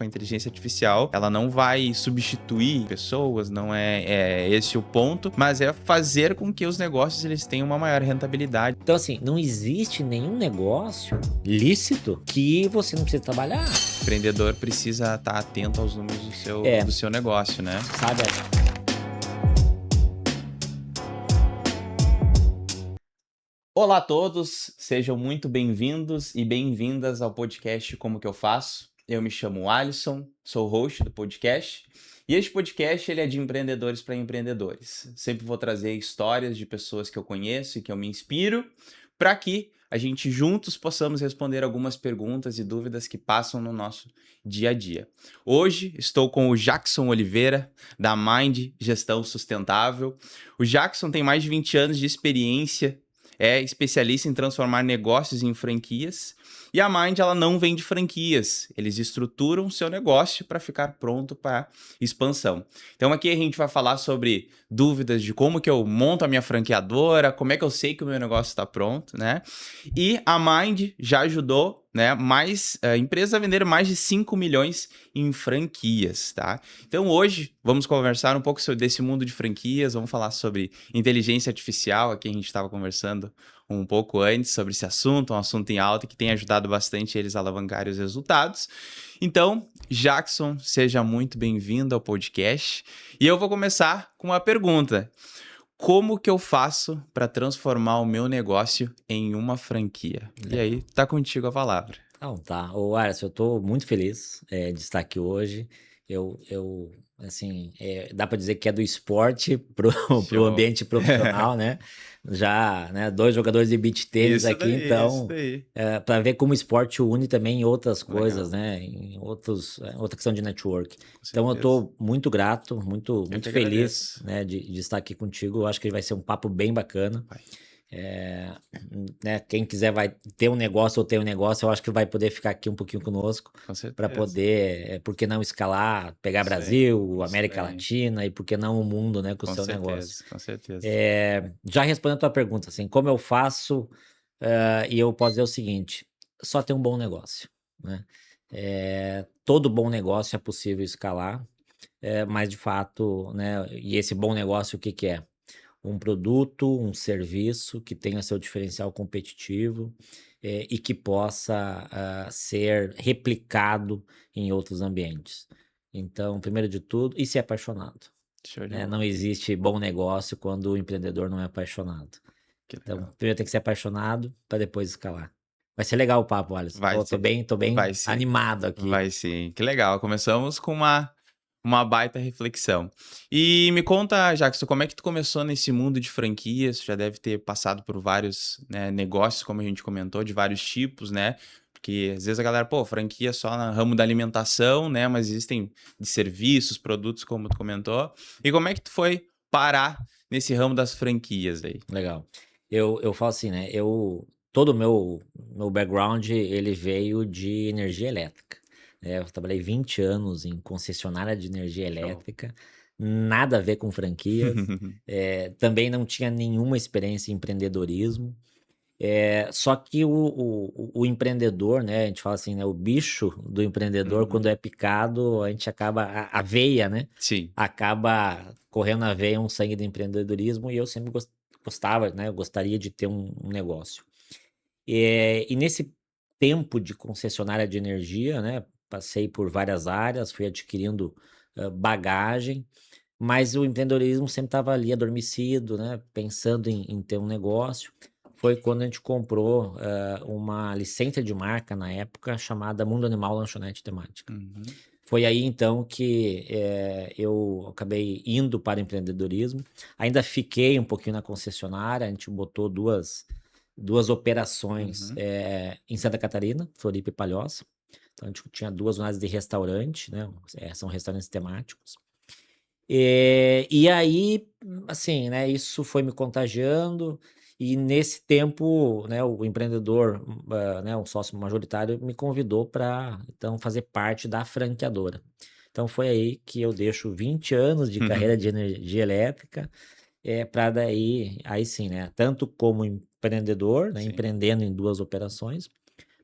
A inteligência artificial, ela não vai substituir pessoas, não é esse o ponto, mas é fazer com que os negócios eles tenham uma maior rentabilidade. Então, assim, não existe nenhum negócio lícito que você não precisa trabalhar, O empreendedor precisa estar atento aos números do seu negócio, né? sabe? Olá a todos, sejam muito bem-vindos e bem-vindas ao podcast Como Que Eu Faço. Eu me chamo Alisson, sou o host do podcast e este podcast ele é de empreendedores para empreendedores. Sempre vou trazer histórias de pessoas que eu conheço e que eu me inspiro para que a gente juntos possamos responder algumas perguntas e dúvidas que passam no nosso dia a dia. Hoje estou com o Jackson Oliveira, da Mind Gestão Sustentável. O Jackson tem mais de 20 anos de experiência, é especialista em transformar negócios em franquias. E a Mind, ela não vende franquias. Eles estruturam o seu negócio para ficar pronto para expansão. Então aqui a gente vai falar sobre dúvidas de como que eu monto a minha franqueadora, como é que eu sei que o meu negócio está pronto, né? E a Mind já ajudou, né, empresas a vender mais de 5 milhões em franquias, tá? Então hoje vamos conversar um pouco sobre desse mundo de franquias, vamos falar sobre inteligência artificial, aqui a gente estava conversando um pouco antes sobre esse assunto, um assunto em alta que tem ajudado bastante eles a alavancarem os resultados. Então, Jackson, seja muito bem-vindo ao podcast. E eu vou começar com uma pergunta. Como que eu faço para transformar o meu negócio em uma franquia? E aí, tá contigo a palavra. Então tá, ô Alisson, eu tô muito feliz de estar aqui hoje. Assim, dá para dizer que é do esporte pro Show. ambiente profissional, né? Já, né, 2 jogadores de beach tênis Isso aqui, daí, isso então, daí. para ver como o esporte une também em outras coisas, Legal, né? Outra questão de network. com Então eu certeza. tô muito grato, muito, Eu que muito feliz, agradeço. né, de estar aqui contigo. Eu acho que vai ser um papo bem bacana. Vai, É, né, quem quiser vai ter um negócio ou ter um negócio, eu acho que vai poder ficar aqui um pouquinho conosco com para certeza. poder, por que não escalar, pegar Isso aí, Brasil, isso América daí. Latina e por que não o mundo, né, com o Com seu negócio. certeza, com certeza. Já respondendo a tua pergunta, assim, como eu faço, e eu posso dizer o seguinte, só ter um bom negócio, né? Todo bom negócio é possível escalar, mas de fato, né, e esse bom negócio o que que é? Um produto, um serviço que tenha seu diferencial competitivo, e que possa, ser replicado em outros ambientes. Então, primeiro de tudo, e ser apaixonado, Show de né? Não bola. existe bom negócio quando o empreendedor não é apaixonado. Que Então, legal. primeiro tem que ser apaixonado para depois escalar. Vai ser legal o papo, Alisson. Vai Tô ser, bem, tô bem vai sim, animado aqui. vai sim. Que legal. Começamos com uma baita reflexão. E me conta, Jackson, como é que tu começou nesse mundo de franquias? Tu já deve ter passado por vários, né, negócios, como a gente comentou, de vários tipos, né? Porque às vezes a galera, pô, franquia só no ramo da alimentação, né? Mas existem de serviços, produtos, como tu comentou. E como é que tu foi parar nesse ramo das franquias aí? Legal. Eu falo assim, né, todo o meu background, ele veio de energia elétrica, né, eu trabalhei 20 anos em concessionária de energia Show. elétrica, nada a ver com franquias, também não tinha nenhuma experiência em empreendedorismo, só que o empreendedor, né, a gente fala assim, né, o bicho do empreendedor quando Uhum. é picado, a gente acaba a veia, né, Sim. acaba correndo na veia um sangue do empreendedorismo e eu sempre gostava, né, eu gostaria de ter um negócio. E nesse tempo de concessionária de energia, né, passei por várias áreas, fui adquirindo, bagagem, mas o empreendedorismo sempre estava ali adormecido, né, pensando em ter um negócio. Foi quando a gente comprou, uma licença de marca na época chamada Mundo Animal Lanchonete Temática. Uhum. Foi aí então que, eu acabei indo para o empreendedorismo. Ainda fiquei um pouquinho na concessionária, a gente botou duas operações, Uhum. em Santa Catarina, Floripa e Palhoça. Então a gente tinha 2 unidades de restaurante, né, são restaurantes temáticos. E aí, assim, né, isso foi me contagiando e nesse tempo, né, o empreendedor, né, um sócio majoritário me convidou para então fazer parte da franqueadora. Então foi aí que eu deixo 20 anos de carreira de energia elétrica, para daí aí sim, né, tanto como empreendedor, né, Sim. empreendendo em 2 operações,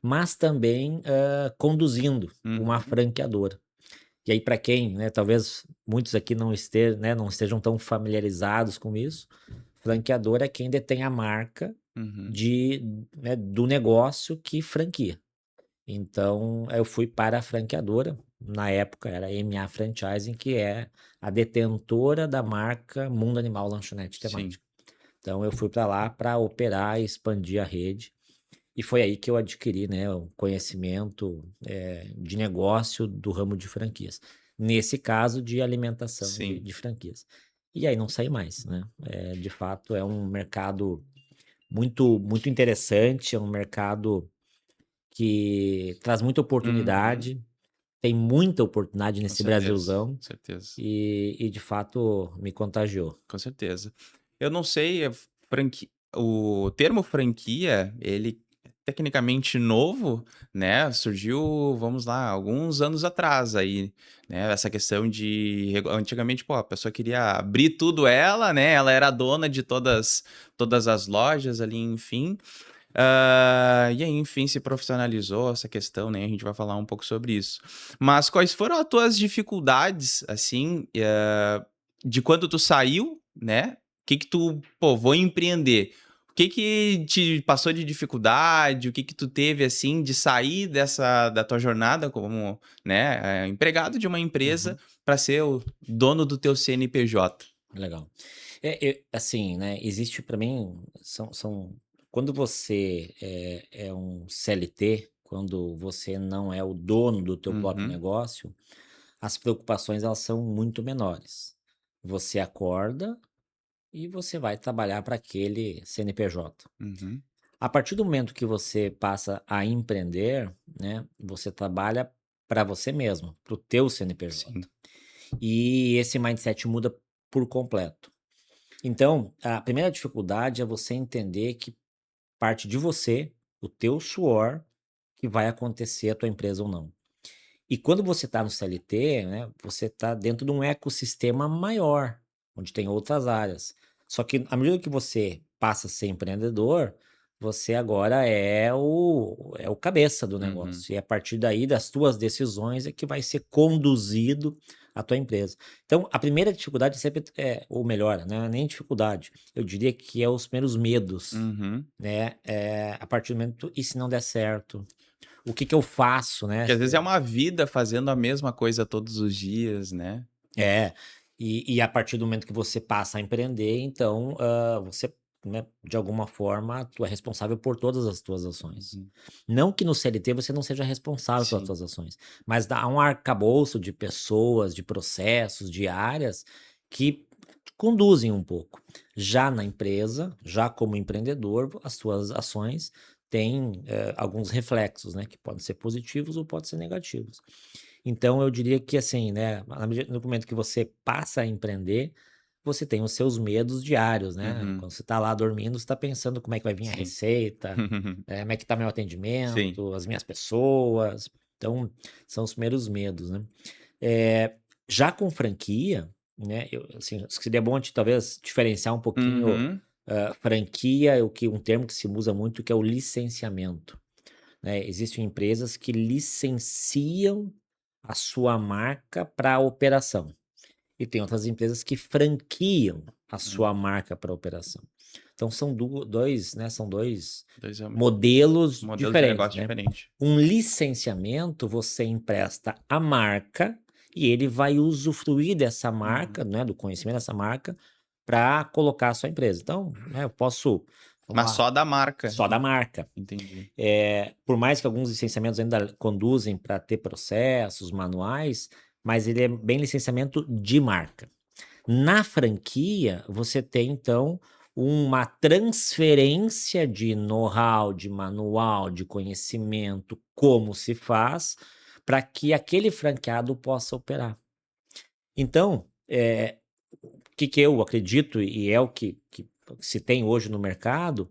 mas também, conduzindo uma Uhum. franqueadora. E aí, para quem, né, talvez muitos aqui não estejam tão familiarizados com isso, franqueador é quem detém a marca Uhum. de, né, do negócio que franquia. Então, eu fui para a franqueadora, na época era MA Franchising, que é a detentora da marca Mundo Animal Lanchonete Sim, Temática. Então, eu fui para lá para operar e expandir a rede. E foi aí que eu adquiri, né, o conhecimento de negócio do ramo de franquias. Nesse caso, de alimentação sim. de franquias. E aí não saí mais, né? De fato, é um mercado muito, muito interessante, é um mercado que traz muita Uhum. oportunidade, tem muita oportunidade Com nesse certeza, Brasilzão com certeza, e de fato me contagiou. com certeza. Eu não sei, o termo franquia, ele é tecnicamente novo, né, surgiu, vamos lá, alguns anos atrás aí, né, essa questão de antigamente, pô, a pessoa queria abrir tudo ela, né, ela era a dona de todas as lojas ali, enfim. E aí, enfim, se profissionalizou essa questão, né? A gente vai falar um pouco sobre isso. Mas quais foram as tuas dificuldades, assim, de quando tu saiu, né? O que que tu, pô, vou empreender. O que que te passou de dificuldade? O que que tu teve, assim, de sair da tua jornada como, né, empregado de uma empresa Uhum, para ser o dono do teu CNPJ? legal. Assim, né, existe para mim, quando você é um CLT, quando você não é o dono do teu próprio Uhum, negócio, as preocupações elas são muito menores. Você acorda e você vai trabalhar para aquele CNPJ. uhum, A partir do momento que você passa a empreender, né, você trabalha para você mesmo, para o teu CNPJ. sim. E esse mindset muda por completo. Então, a primeira dificuldade é você entender que parte de você, o teu suor, que vai acontecer a tua empresa ou não. E quando você está no CLT, né, você está dentro de um ecossistema maior, onde tem outras áreas. Só que à medida que você passa a ser empreendedor, você agora é o cabeça do Uhum. negócio. E a partir daí, das tuas decisões, é que vai ser conduzido a tua empresa. Então, a primeira dificuldade sempre ou melhor, não é nem dificuldade, eu diria que é os primeiros medos, Uhum. né? A partir do momento, e se não der certo? O que que eu faço, né? Que às vezes é uma vida fazendo a mesma coisa todos os dias, né. É, e a partir do momento que você passa a empreender, então, você, né, de alguma forma, tu é responsável por todas as tuas ações. Uhum. Não que no CLT você não seja responsável pelas Sim. tuas ações, mas há um arcabouço de pessoas, de processos, de áreas que conduzem um pouco. Já na empresa, já como empreendedor, as tuas ações têm, alguns reflexos, né, que podem ser positivos ou podem ser negativos. Então eu diria que assim, né, no momento que você passa a empreender, você tem os seus medos diários, né. Uhum. Quando você está lá dormindo, você está pensando como é que vai vir a Sim. receita, como é que está meu Sim. atendimento, as minhas pessoas. Então, são os primeiros medos, né. Eh, já com franquia, né, assim, seria bom talvez diferenciar um pouquinho, Uhum. franquia, um termo que se usa muito, que é o licenciamento, né. Existem empresas que licenciam a sua marca para a operação. E tem outras empresas que franquiam a Hum. sua marca para a operação. Então são dois 2 modelos modelos de diferentes, negócio né. diferente. Um licenciamento, você empresta a marca e ele vai usufruir dessa Uhum. marca, né, do conhecimento dessa marca, para colocar a sua empresa. Então, né, eu posso vamos Mas lá, só da marca. só da marca. Entendi. Por mais que alguns licenciamentos ainda conduzem para ter processos manuais, mas ele é bem licenciamento de marca. Na franquia, você tem então uma transferência de know-how, de manual, de conhecimento, como se faz, para que aquele franqueado possa operar. Então, o que que eu acredito e é o que se tem hoje no mercado,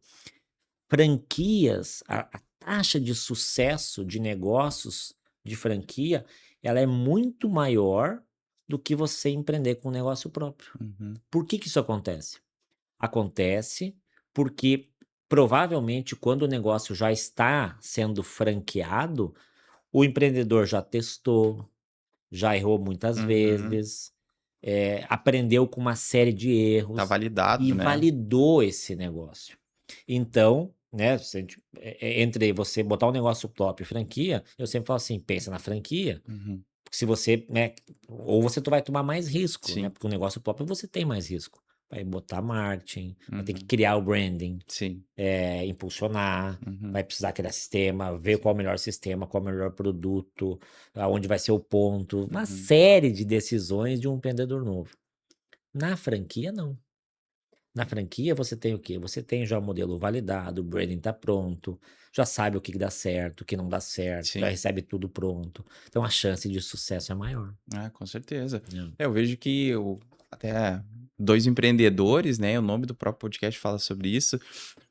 franquias, a taxa de sucesso de negócios de franquia, ela é muito maior do que você empreender com um negócio próprio. Uhum. Por que que isso acontece? Acontece porque provavelmente quando o negócio já está sendo franqueado, o empreendedor já testou, já errou muitas Uhum. vezes, aprendeu com uma série de Tá erros e validado, né? validou esse negócio. Então, né, se a gente, entre você botar um negócio top e franquia, eu sempre falo assim: pensa na franquia, Uhum. porque se você, né, ou você vai tomar mais risco, né, Sim. porque o negócio próprio você tem mais risco. Vai botar marketing, vai ter que Uhum. criar o branding, Sim. impulsionar, Uhum. vai precisar criar sistema, ver Sim. qual é o melhor sistema, qual é o melhor produto, aonde vai ser o ponto, uma Uhum. série de decisões de um empreendedor novo. Na franquia, não. Na franquia você tem o quê? Você tem já o modelo validado, o branding tá pronto, já sabe o que dá certo, o que não dá certo, já Sim. recebe tudo pronto. Então a chance de sucesso é maior, Ah, com certeza. né. Eu vejo que até dois empreendedores, né? O nome do próprio podcast fala sobre isso,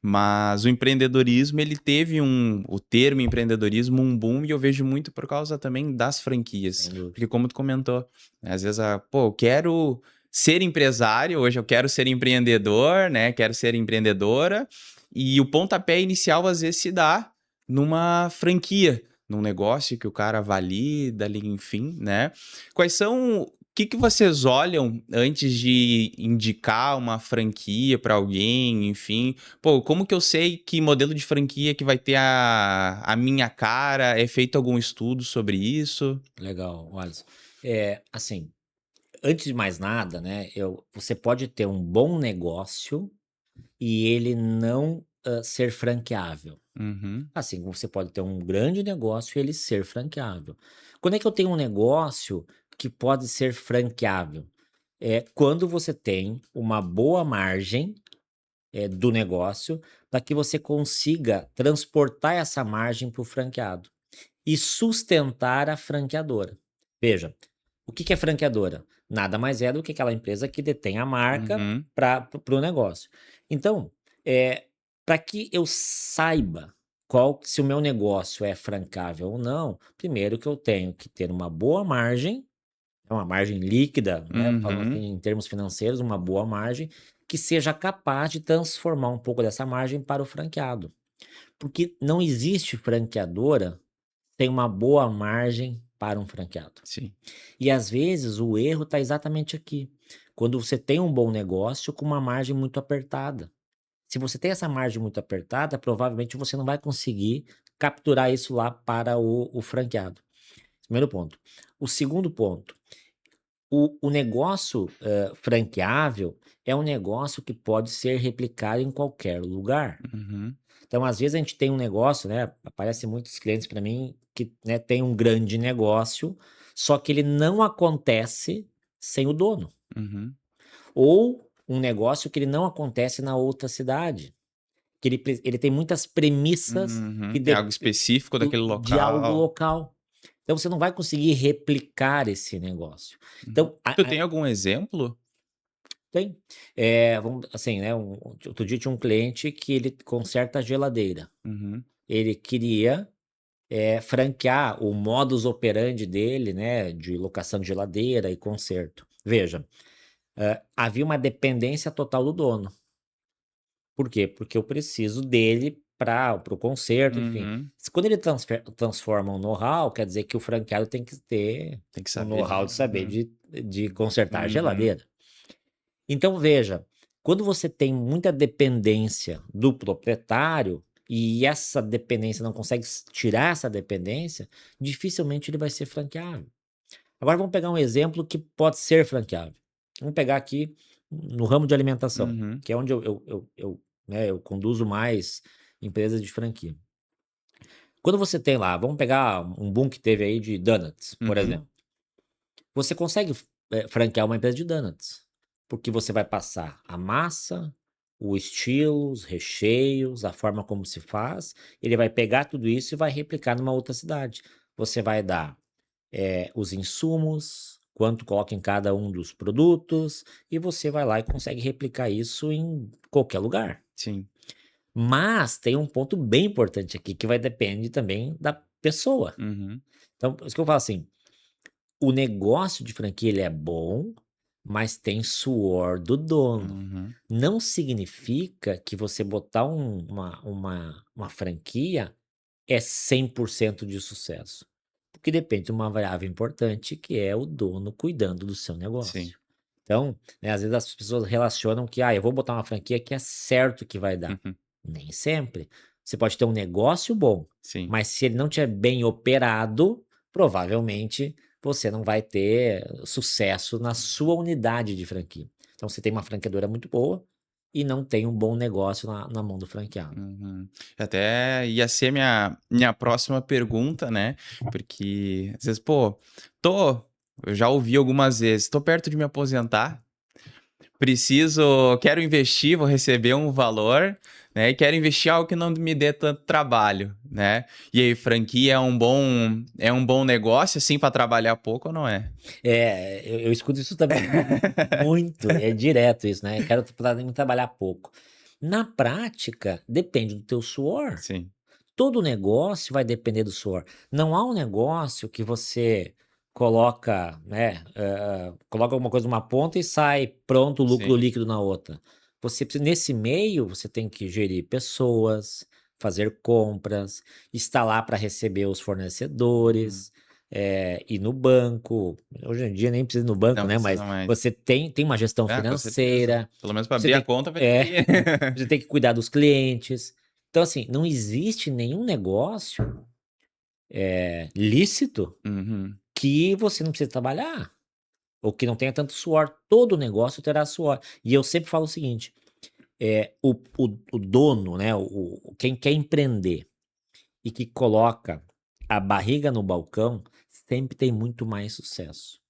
mas o empreendedorismo, ele teve o termo empreendedorismo, um boom, e eu vejo muito por causa também das franquias. Sem dúvida. Porque como tu comentou, né, às vezes, pô, eu quero ser empresário, hoje eu quero ser empreendedor, né? Quero ser empreendedora, e o pontapé inicial às vezes se dá numa franquia, num negócio que o cara valida ali, enfim, né? Quais são. O que vocês olham antes de indicar uma franquia para alguém, enfim? Pô, como que eu sei que modelo de franquia que vai ter a minha cara? É feito algum estudo sobre isso? Legal, olha só. Assim, antes de mais nada, né, você pode ter um bom negócio e ele não, ser franqueável. Uhum, Assim como você pode ter um grande negócio e ele ser franqueável. Quando é que eu tenho um negócio que pode ser franqueável? É quando você tem uma boa margem, do negócio, para que você consiga transportar essa margem para o franqueado e sustentar a franqueadora. Veja, o que que é franqueadora? Nada mais é do que aquela empresa que detém a marca uhum, para o negócio. Então, para que eu saiba se o meu negócio é francável ou não, primeiro que eu tenho que ter uma boa margem, uma margem líquida, né, falando assim uhum, em termos financeiros, uma boa margem, que seja capaz de transformar um pouco dessa margem para o franqueado. Porque não existe franqueadora sem uma boa margem para um franqueado. sim. E às vezes o erro está exatamente aqui, quando você tem um bom negócio com uma margem muito apertada. Se você tem essa margem muito apertada, provavelmente você não vai conseguir capturar isso lá para o franqueado. Primeiro ponto. O segundo ponto, o negócio, franqueável é um negócio que pode ser replicado em qualquer lugar. Uhum, Então, às vezes, a gente tem um negócio, né, aparecem muitos clientes para mim que, né, tem um grande negócio, só que ele não acontece sem o dono. uhum, Ou um negócio que ele não acontece na outra cidade, que ele tem muitas premissas uhum. que Tem algo específico daquele de algo local. local. Então você não vai conseguir replicar esse negócio. Uhum. Então Tu tem algum exemplo? tem, vamos assim, né, outro dia tinha um cliente que ele conserta a geladeira. Uhum, Ele queria, franquear o modus operandi dele, né, de locação de geladeira e conserto. Veja, havia uma dependência total do dono. Por quê? Porque eu preciso dele para o conserto, enfim. uhum. Quando ele transforma um know-how, quer dizer que o franqueado tem que ter Tem que o saber. know-how de saber Uhum, de consertar a uhum, geladeira. Então veja, quando você tem muita dependência do proprietário, e essa dependência não consegue tirar essa dependência, dificilmente ele vai ser franqueável. Agora vamos pegar um exemplo que pode ser franqueável. Vamos pegar aqui no ramo de alimentação, uhum, que é onde né, eu conduzo mais empresas de franquia. Quando você tem lá, vamos pegar um boom que teve aí de donuts, por uhum, exemplo. Você consegue, franquear uma empresa de donuts, porque você vai passar a massa, o estilo, os recheios, a forma como se faz, ele vai pegar tudo isso e vai replicar numa outra cidade. Você vai dar, os insumos, quanto coloca em cada um dos produtos, e você vai lá e consegue replicar isso em qualquer lugar. sim. Mas tem um ponto bem importante aqui, que vai depender também da pessoa. Uhum, Então, por isso que eu falo assim, o negócio de franquia ele é bom, mas tem suor do dono. uhum, Não significa que você botar uma franquia é 100% de sucesso. que depende de uma variável importante, que é o dono cuidando do seu Sim. negócio. Então, né, às vezes as pessoas relacionam que, eu vou botar uma franquia que é certo que vai dar. Uhum. Nem sempre. Você pode ter um negócio bom, Sim. mas se ele não estiver bem operado, provavelmente você não vai ter sucesso na sua unidade de franquia. Então, você tem uma franqueadora muito boa e não tem um bom negócio na mão do franqueado. Uhum. Até ia ser minha próxima pergunta, né? Porque às vezes, pô, eu já ouvi algumas vezes, tô perto de me aposentar, quero investir, vou receber um valor, né? E quero investir em algo que não me dê tanto trabalho, né? E aí, franquia é um bom negócio, assim, para trabalhar pouco ou não é? Eu escuto isso também muito, é direto isso, né? Quero pra mim trabalhar pouco. Na prática, depende do teu suor. Sim, Todo negócio vai depender do suor. Não há um negócio que você coloca, né, coloca alguma coisa numa ponta e sai pronto o lucro sim. líquido na outra. Você precisa, nesse meio, você tem que gerir pessoas, fazer compras, estar lá para receber os Uhum. fornecedores, ir no banco. Hoje em dia nem precisa ir no banco, Não né? Mas precisa mais. você tem uma gestão Ah, com certeza. financeira, Pelo menos para você abrir a tem, conta vai ter é, que. você tem que cuidar dos clientes. Então, assim, não existe nenhum negócio lícito Uhum. que você não precise trabalhar, ou que não tenha tanto suor. Todo negócio terá suor. E eu sempre falo o seguinte: o dono, né, quem quer empreender e que coloca a barriga no balcão, sempre tem muito mais sucesso.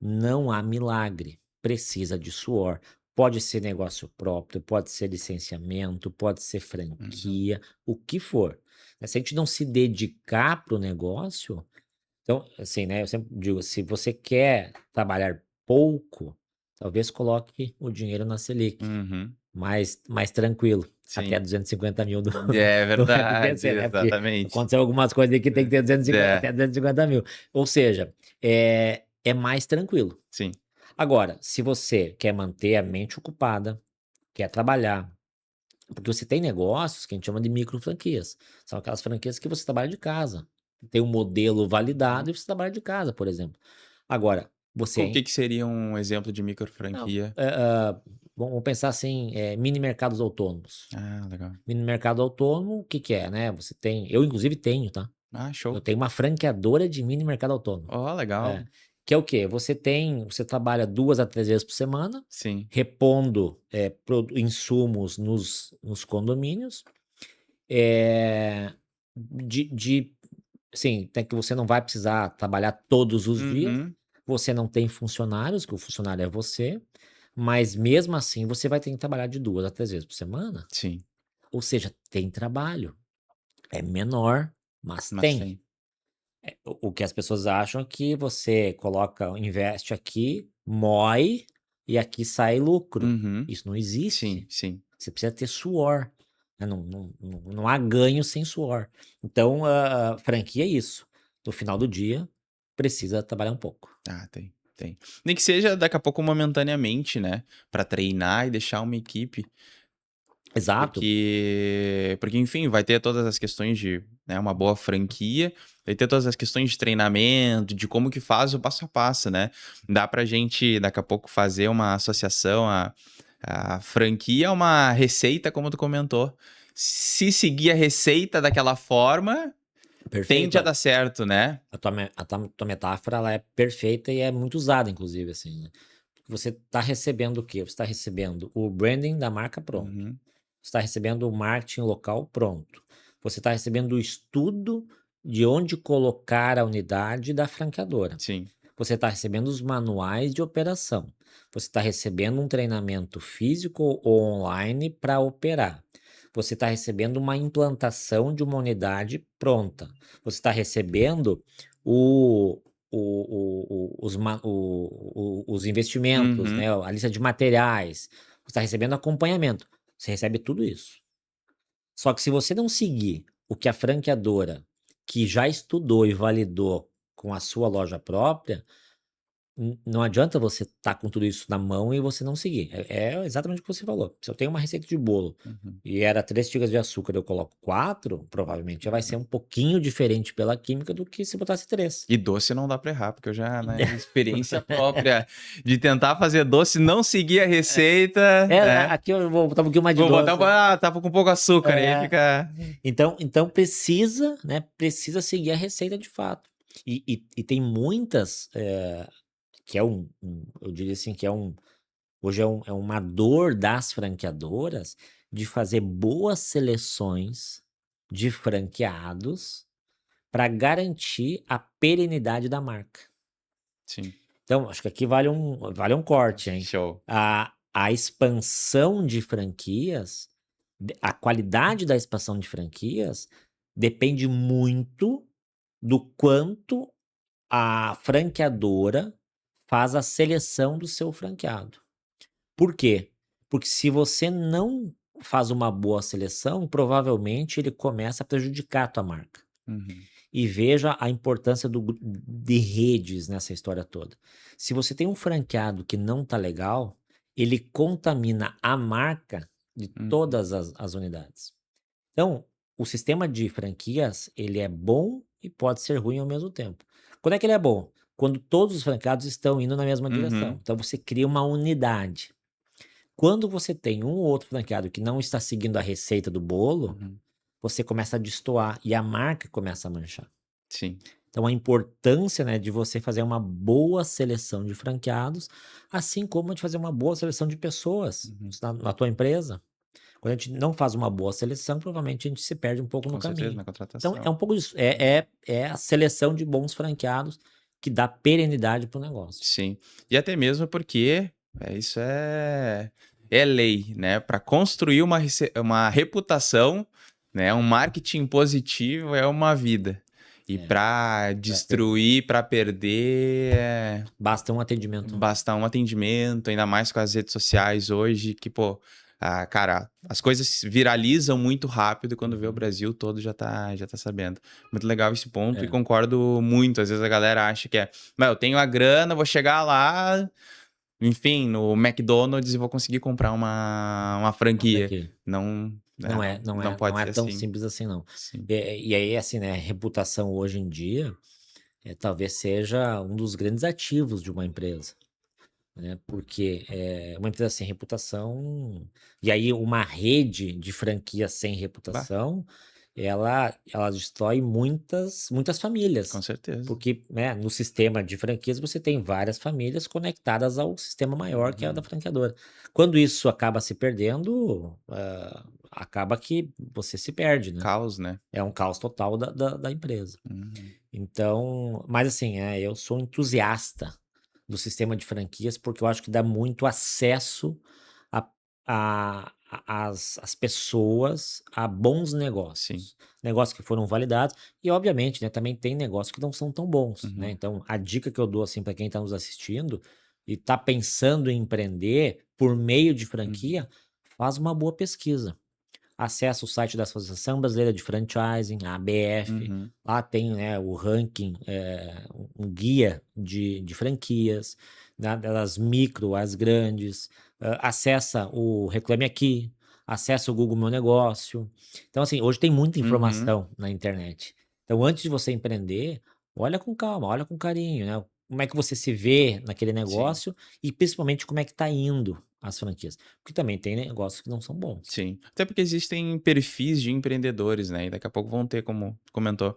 Não há milagre, precisa de suor. Pode ser negócio próprio, pode ser licenciamento, pode ser Uhum. franquia, o que for. Se a gente não se dedicar para o negócio, então, assim, né, eu sempre digo, se você quer trabalhar pouco, talvez coloque o dinheiro na Selic, Uhum. mais tranquilo, até Sim. 250 mil É do verdade, FGC, né? Porque exatamente. aconteceu algumas coisas aí que tem que ter 250, É, até 250 mil. Ou seja, é mais tranquilo. sim. Agora, se você quer manter a mente ocupada, quer trabalhar, porque você tem negócios que a gente chama de micro franquias. São aquelas franquias que você trabalha de casa. Tem um modelo Uhum. validado e você trabalha de casa, por exemplo. Agora, você O que que seria um exemplo de micro não, franquia? vamos pensar assim, mini mercados autônomos. Ah, legal. Mini mercado autônomo, o que que é, né? Você tem, eu inclusive tenho, tá? Ah, Eu show. tenho uma franqueadora de mini mercado autônomo. Ó, É. legal. Que é o quê? Você trabalha 2 a 3 vezes por semana, Sim. repondo, insumos nos condomínios, eh, de assim, tem que você não vai precisar trabalhar todos os dias, Uhum. você não tem funcionários, que o funcionário é você, mas mesmo assim você vai ter que trabalhar de 2 a 3 vezes por semana, Sim, ou seja, tem trabalho. É menor, mas mas tem. tem. O que as pessoas acham é que você investe aqui, moe e aqui sai lucro. Uhum. Isso não Sim, existe. sim. Você precisa ter suor, né, não há ganho sem suor. Então, a franquia é isso. No final do dia, precisa trabalhar um pouco. Ah, tem, tem. Nem que seja daqui a pouco momentaneamente, né, pra treinar e deixar uma equipe, Exato, porque enfim, vai ter todas as questões de, né, uma boa franquia, vai ter todas as questões de treinamento, de como que faz o passo a passo, né. Dá pra gente daqui a pouco fazer uma associação, a franquia é uma receita, como tu comentou. Se seguir a receita daquela forma, tende perfeito. a dar certo, né. A tua metáfora ela é perfeita e é muito usada, inclusive, assim, né? Você está recebendo o quê? Você está recebendo o branding da marca pronto. Uhum. Você está recebendo o marketing local pronto. Você está recebendo o estudo de onde colocar a unidade da franqueadora. Sim. Você está recebendo os manuais de operação. Você está recebendo um treinamento físico ou online para operar. Você está recebendo uma implantação de uma unidade pronta. Você está recebendo o, os investimentos, Uhum. né? A lista de materiais. Você está recebendo acompanhamento. Você recebe tudo isso. Só que se você não seguir o que a franqueadora, que já estudou e validou com a sua loja própria, Não adianta você estar com tudo isso na mão e você não seguir. É exatamente o que você falou. Se eu tenho uma receita de bolo Uhum. e era 3 xícaras de açúcar, eu coloco 4, provavelmente já vai ser um pouquinho diferente pela química do que se botasse 3. E doce não dá pra errar, porque eu já, né, experiência própria de tentar fazer doce, não seguir a receita, né? Aqui eu vou botar um pouquinho mais de Vou botar, doce. tava com pouco açúcar, aí É, fica. então precisa, né? Precisa seguir a receita de fato. E tem muitas, que é eu diria assim, que hoje é uma dor das franqueadoras de fazer boas seleções de franqueados para garantir a perenidade da marca. Sim, Então, acho que aqui vale um corte, hein? show. A expansão de franquias, a qualidade da expansão de franquias depende muito do quanto a franqueadora faz a seleção do seu franqueado. Por quê? Porque se você não faz uma boa seleção, provavelmente ele começa a prejudicar a tua marca. Uhum. E veja a importância de redes nessa história toda. Se você tem um franqueado que não tá legal, ele contamina a marca de Uhum. todas as unidades. Então, o sistema de franquias, ele é bom e pode ser ruim ao mesmo tempo. Quando é que ele é bom? Quando todos os franqueados estão indo na mesma direção. Uhum. Então, você cria uma unidade. Quando você tem um ou outro franqueado que não está seguindo a receita do bolo, Uhum. você começa a destoar e a marca começa a manchar. Sim. Então, a importância, né, de você fazer uma boa seleção de franqueados, assim como de fazer uma boa seleção de pessoas Uhum. na tua empresa. Quando a gente não faz uma boa seleção, provavelmente a gente se perde um pouco no Com certeza, caminho. na Então, é contratação. um pouco disso. É a seleção de bons franqueados que dá perenidade para o negócio. Sim. E até mesmo porque isso é lei, né? Para construir uma reputação, né? Um marketing positivo é uma vida. E É, para pra perder. destruir, para perder, Basta um atendimento. basta um atendimento, ainda mais com as redes sociais hoje, que, pô, cara, as coisas viralizam muito rápido e quando vê o Uhum. Brasil todo já tá sabendo. Muito legal esse ponto e É, concordo muito. Às vezes a galera acha que mas eu tenho a grana, vou chegar lá, enfim, no McDonald's e vou conseguir comprar uma uma franquia. franquia. Não, Não é, não não é, pode não é ser tão assim. simples assim, não. Sim. E aí, assim, né, reputação hoje em dia talvez seja um dos grandes ativos de uma empresa, né? Porque uma empresa sem reputação, e aí uma rede de franquias sem Bah, reputação, ela destrói muitas com famílias. certeza. Porque, né, no sistema de franquias você tem várias famílias conectadas ao sistema maior que é a da Uhum. franqueadora. Quando isso acaba se perdendo, acaba que você se perde, né? Caos, né? É um caos total da empresa. Uhum. Então, mas assim, eu sou entusiasta do sistema de franquias, porque eu acho que dá muito acesso a, as pessoas a bons Sim. negócios, negócios que foram validados, e obviamente, né, também tem negócios que não são tão bons, né? Uhum. Então, a dica que eu dou assim para quem está nos assistindo e está pensando em empreender por meio de Uhum. franquia, faz uma boa pesquisa. Acessa o site da Associação Brasileira de Franchising, a ABF. Uhum. Lá tem, né, o ranking, um guia de franquias, né, das micro às grandes. Acessa o Reclame Aqui, acessa o Google Meu Negócio. Então, assim, hoje tem muita Uhum. informação na internet. Então, antes de você empreender, olha com calma, olha com carinho, né? Como é que você se vê naquele Sim. negócio e principalmente como é que está indo as franquias. Porque também tem negócios que não são bons. Sim. Até porque existem perfis de empreendedores, né? E daqui a pouco vão ter, como comentou,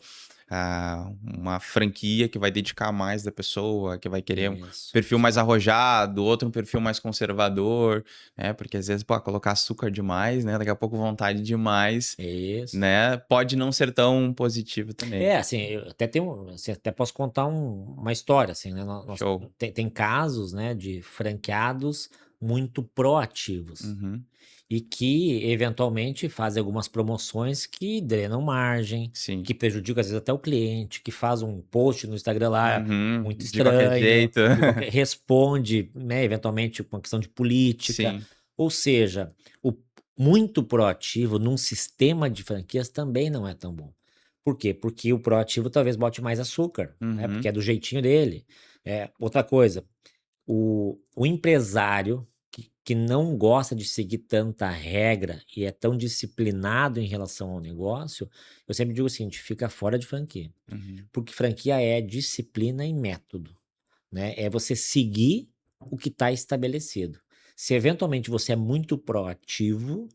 uma franquia que vai dedicar mais da pessoa, que vai querer um Isso, perfil mais arrojado, outro um perfil mais conservador, né? Porque às vezes, pô, colocar açúcar demais, né? Daqui a pouco vontade demais, isso. né? Pode não ser tão positivo também. Assim, eu até tenho, assim, até posso contar uma história, assim, né? Show. Tem casos, né, de franqueados muito proativos Uhum. e que eventualmente fazem algumas promoções que drenam margem, Sim. que prejudicam às vezes até o cliente, que faz um post no Instagram lá Uhum. muito De qualquer estranho, jeito. responde, né, eventualmente com uma questão de política. Sim. Ou seja, o muito proativo num sistema de franquias também não é tão bom. Por quê? Porque o proativo talvez bote mais açúcar, né? Porque Uhum. é do jeitinho dele. Outra coisa, o empresário que não gosta de seguir tanta regra e é tão disciplinado em relação ao negócio, eu sempre digo o seguinte: fica fora de franquia. Uhum. Porque franquia é disciplina e método, né? É você seguir o que está estabelecido. Se eventualmente você é muito proativo,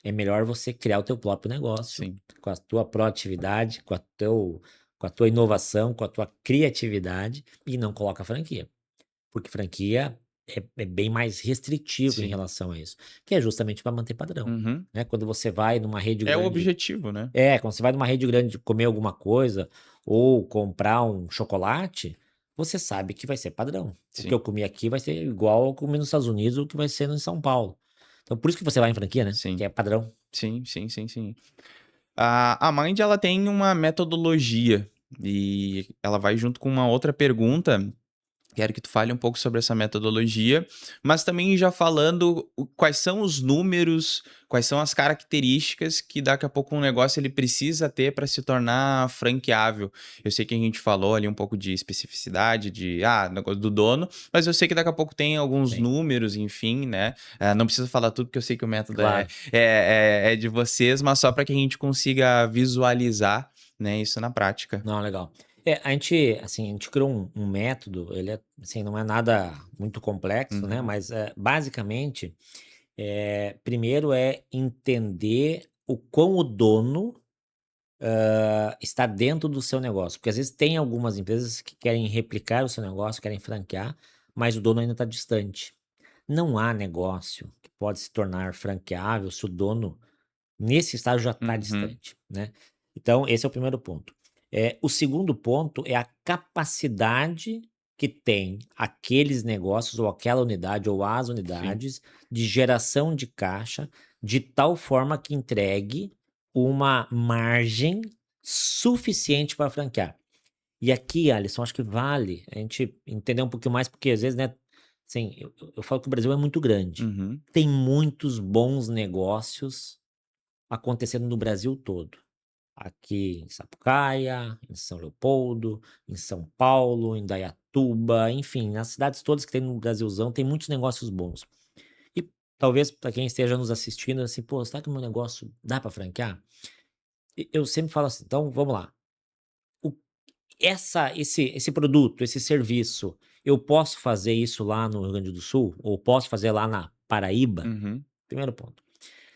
é melhor você criar o teu próprio negócio Sim, com a tua proatividade, com a tua inovação, com a tua criatividade e não coloca franquia. Porque franquia é bem mais restritivo em sim. relação a isso, que é justamente para manter padrão, Uhum. né? Quando você vai numa rede É o grande objetivo, né? quando você vai numa rede grande comer alguma coisa ou comprar um chocolate, você sabe que vai ser padrão. O que Sim, eu comi aqui vai ser igual ao que eu comi nos Estados Unidos ou o que vai ser em São Paulo. Então por isso que você vai em franquia, né, que sim. é padrão. Sim, sim, sim, sim. A Mind, ela tem uma metodologia e ela vai junto com uma outra pergunta. Quero que tu fale um pouco sobre essa metodologia, mas também já falando quais são os números, quais são as características que daqui a pouco um negócio ele precisa ter para se tornar franqueável. Eu sei que a gente falou ali um pouco de especificidade, negócio do dono, mas eu sei que daqui a pouco tem alguns Sim, números, enfim, né? Não precisa falar tudo, porque eu sei que o método é, claro. é, é de vocês, mas só para que a gente consiga visualizar, né, isso na prática. Não, legal. A gente criou um método, ele assim, não é nada muito complexo, né, Uhum, mas, basicamente, primeiro é entender o quão o dono está dentro do seu negócio. Porque às vezes tem algumas empresas que querem replicar o seu negócio, querem franquear, mas o dono ainda está distante. Não há negócio que pode se tornar franqueável se o dono, nesse estágio, já está uhum, distante, né? Então, esse é o primeiro ponto. O segundo ponto é a capacidade que tem aqueles negócios, ou aquela unidade, ou as sim, unidades, de geração de caixa, de tal forma que entregue uma margem suficiente para franquear. E aqui, Alisson, acho que vale a gente entender um pouquinho mais, porque às vezes, né, assim, eu falo que o Brasil é muito grande. uhum, Tem muitos bons negócios acontecendo no Brasil todo. Aqui em Sapucaia, em São Leopoldo, em São Paulo, em Dayatuba, enfim, nas cidades todas que tem no Brasilzão, tem muitos negócios bons. E talvez para quem esteja nos assistindo, assim, pô, será que o meu negócio dá para franquear? Eu sempre falo assim, então vamos lá. O esse produto, esse serviço, eu posso fazer isso lá no Rio Grande do Sul? Ou posso fazer lá na Paraíba? uhum, Primeiro ponto.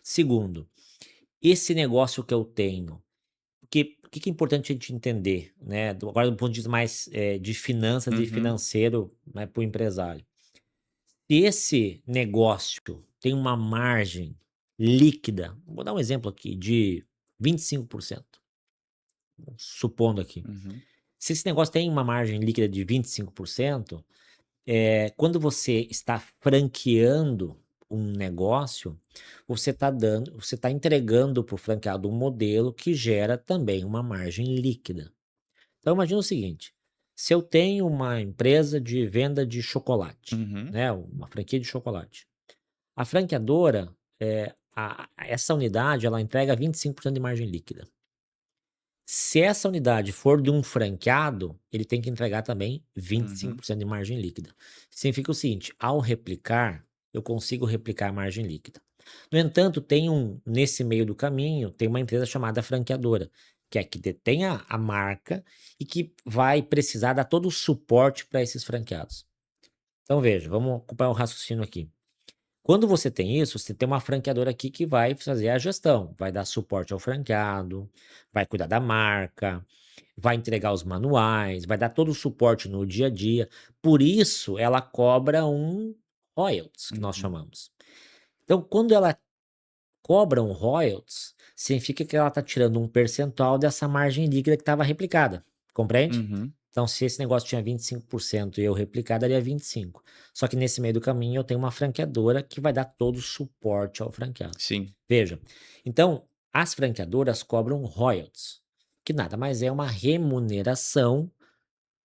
Segundo, esse negócio que eu tenho, porque o que que é importante a gente entender, né, agora do ponto de vista mais, de finanças e uhum, financeiro, né, para o empresário. Se esse negócio tem uma margem líquida, vou dar um exemplo aqui, de 25%, supondo aqui. uhum. Se esse negócio tem uma margem líquida de 25%, quando você está franqueando um negócio, você está entregando para o franqueado um modelo que gera também uma margem líquida. Então imagina o seguinte: se eu tenho uma empresa de venda de chocolate, Uhum, né, uma franquia de chocolate, a franqueadora, essa unidade, ela entrega 25% de margem líquida. Se essa unidade for de um franqueado, ele tem que entregar também uhum, 25% de margem líquida. Significa o seguinte: ao replicar, eu consigo replicar a margem líquida. No entanto, nesse meio do caminho, tem uma empresa chamada franqueadora, que é que detém a marca e que vai precisar dar todo o suporte para esses franqueados. Então, veja, vamos acompanhar o raciocínio aqui. Quando você tem isso, você tem uma franqueadora aqui que vai fazer a gestão, vai dar suporte ao franqueado, vai cuidar da marca, vai entregar os manuais, vai dar todo o suporte no dia a dia. Por isso, ela cobra um royalties, que nós uhum, chamamos. Então, quando ela cobra um royalties, significa que ela está tirando um percentual dessa margem líquida que estava replicada. Compreende? uhum. Então, se esse negócio tinha 25% e eu replicar, daria 25%. Só que nesse meio do caminho eu tenho uma franqueadora que vai dar todo o suporte ao franqueado. Sim. Veja, então as franqueadoras cobram royalties, que nada mais é uma remuneração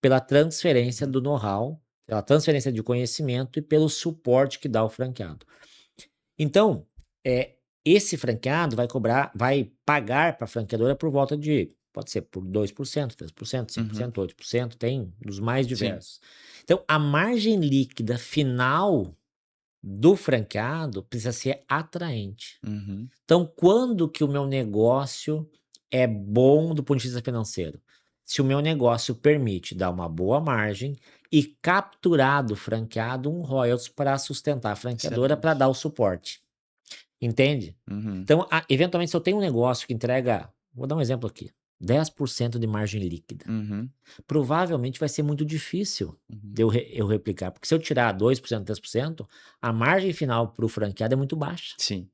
pela transferência Uhum. do know-how, pela transferência de conhecimento e pelo suporte que dá ao franqueado. Então, esse franqueado vai pagar para a franqueadora por volta de Pode ser por 2%, 3%, Uhum. 5%, 8%, tem dos mais Sim. diversos. Então, a margem líquida final do franqueado precisa ser atraente. Uhum. Então, quando que o meu negócio é bom do ponto de vista financeiro? Se o meu negócio permite dar uma boa margem e capturar do franqueado um royalties para sustentar a franqueadora, para Excelente. dar o suporte. Entende? Uhum. Então, eventualmente, se eu tenho um negócio que entrega, vou dar um exemplo aqui, 10% de margem líquida, Uhum. provavelmente vai ser muito difícil Uhum. de eu replicar, porque se eu tirar 2%, 3%, a margem final para o franqueado é muito baixa. Sim.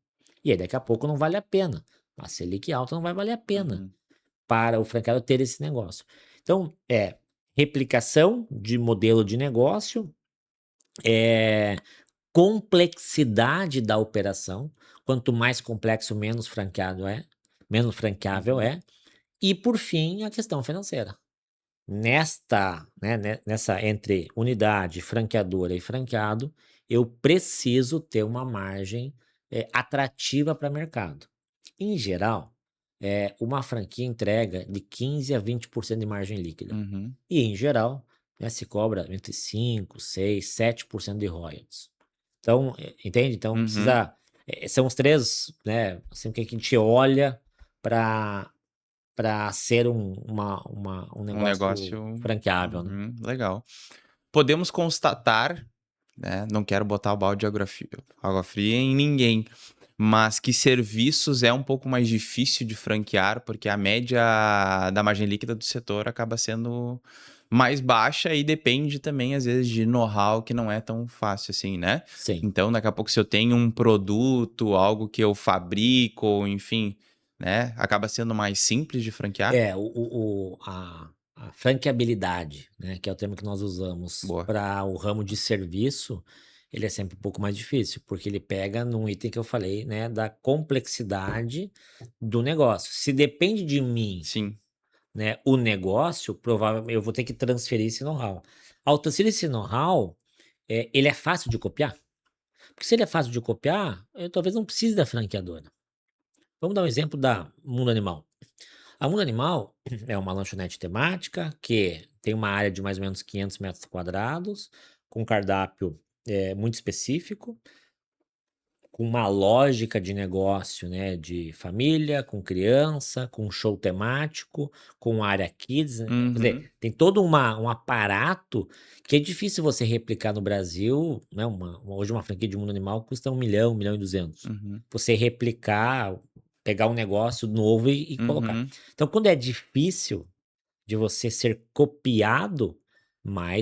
E aí daqui a pouco não vale a pena. A Selic alta não vai valer a pena Uhum. para o franqueado ter esse negócio. Então, replicação de modelo de negócio, complexidade da operação. Quanto mais complexo, menos franqueado menos franqueável Uhum. é. E, por fim, a questão financeira. Nessa entre unidade, franqueadora e franqueado, eu preciso ter uma margem atrativa para mercado. Em geral, uma franquia entrega de 15 a 20% de margem líquida. Uhum. E, em geral, né, se cobra entre 5, 6, 7% de royalties. Então, entende? Então, Uhum. precisa. São os três, né? Assim, que a gente olha para ser um Um negócio negócio. franqueável, né? Uhum. Legal. Podemos constatar, né? Não quero botar o balde de água fria em ninguém, mas que serviços é um pouco mais difícil de franquear, porque a média da margem líquida do setor acaba sendo mais baixa e depende também, às vezes, de know-how que não é tão fácil assim, né? Sim. Então, daqui a pouco, se eu tenho um produto, algo que eu fabrico, enfim, né? Acaba sendo mais simples de franquear. A franqueabilidade, né, que é o termo que nós usamos Boa. para o ramo de serviço, ele é sempre um pouco mais difícil, porque ele pega num item que eu falei, né, da complexidade do negócio. Se depende de mim, Sim. né, o negócio, provavelmente eu vou ter que transferir esse know-how. Ao transferir esse know-how, ele é fácil de copiar? Porque se ele é fácil de copiar, eu talvez não precise da franqueadora. Vamos dar um exemplo da Mundo Animal. A Mundo Animal é uma lanchonete temática que tem uma área de mais ou menos 500 metros quadrados, com cardápio muito específico, com uma lógica de negócio, né, de família, com criança, com show temático, com área kids, né? Quer Uhum. dizer, tem todo um aparato que é difícil você replicar no Brasil, né? Hoje uma franquia de Mundo Animal custa 1 milhão e 200. Uhum. Você replicar, pegar um negócio novo e colocar. Uhum. Então, quando é difícil de você ser copiado,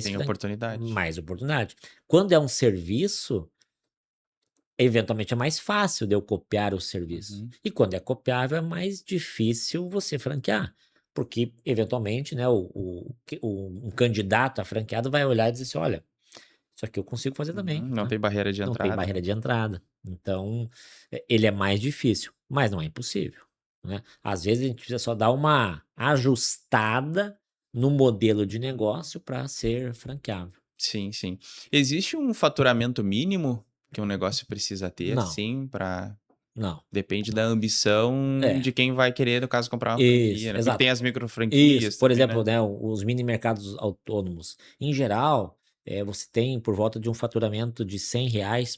Tem oportunidade. mais oportunidade. Quando é um serviço, eventualmente é mais fácil de eu copiar o serviço. Uhum. E quando é copiável, é mais difícil você franquear. Porque, eventualmente, né, um candidato a franqueado vai olhar e dizer assim: olha, isso aqui eu consigo fazer também. Uhum. Não Né? tem barreira de Não tem entrada, barreira né? de entrada. Então, ele é mais difícil, mas não é impossível. Né? Às vezes a gente precisa só dar uma ajustada no modelo de negócio para ser franqueável. Sim, sim. Existe um faturamento mínimo que um negócio precisa ter, Não, assim, para não, depende da não. ambição É, de quem vai querer, no caso, comprar uma isso, franquia, né? Porque exato. tem as micro Isso, franquias por também, exemplo, né? né, os mini mercados autônomos, em geral, você tem por volta de um faturamento de R$ 100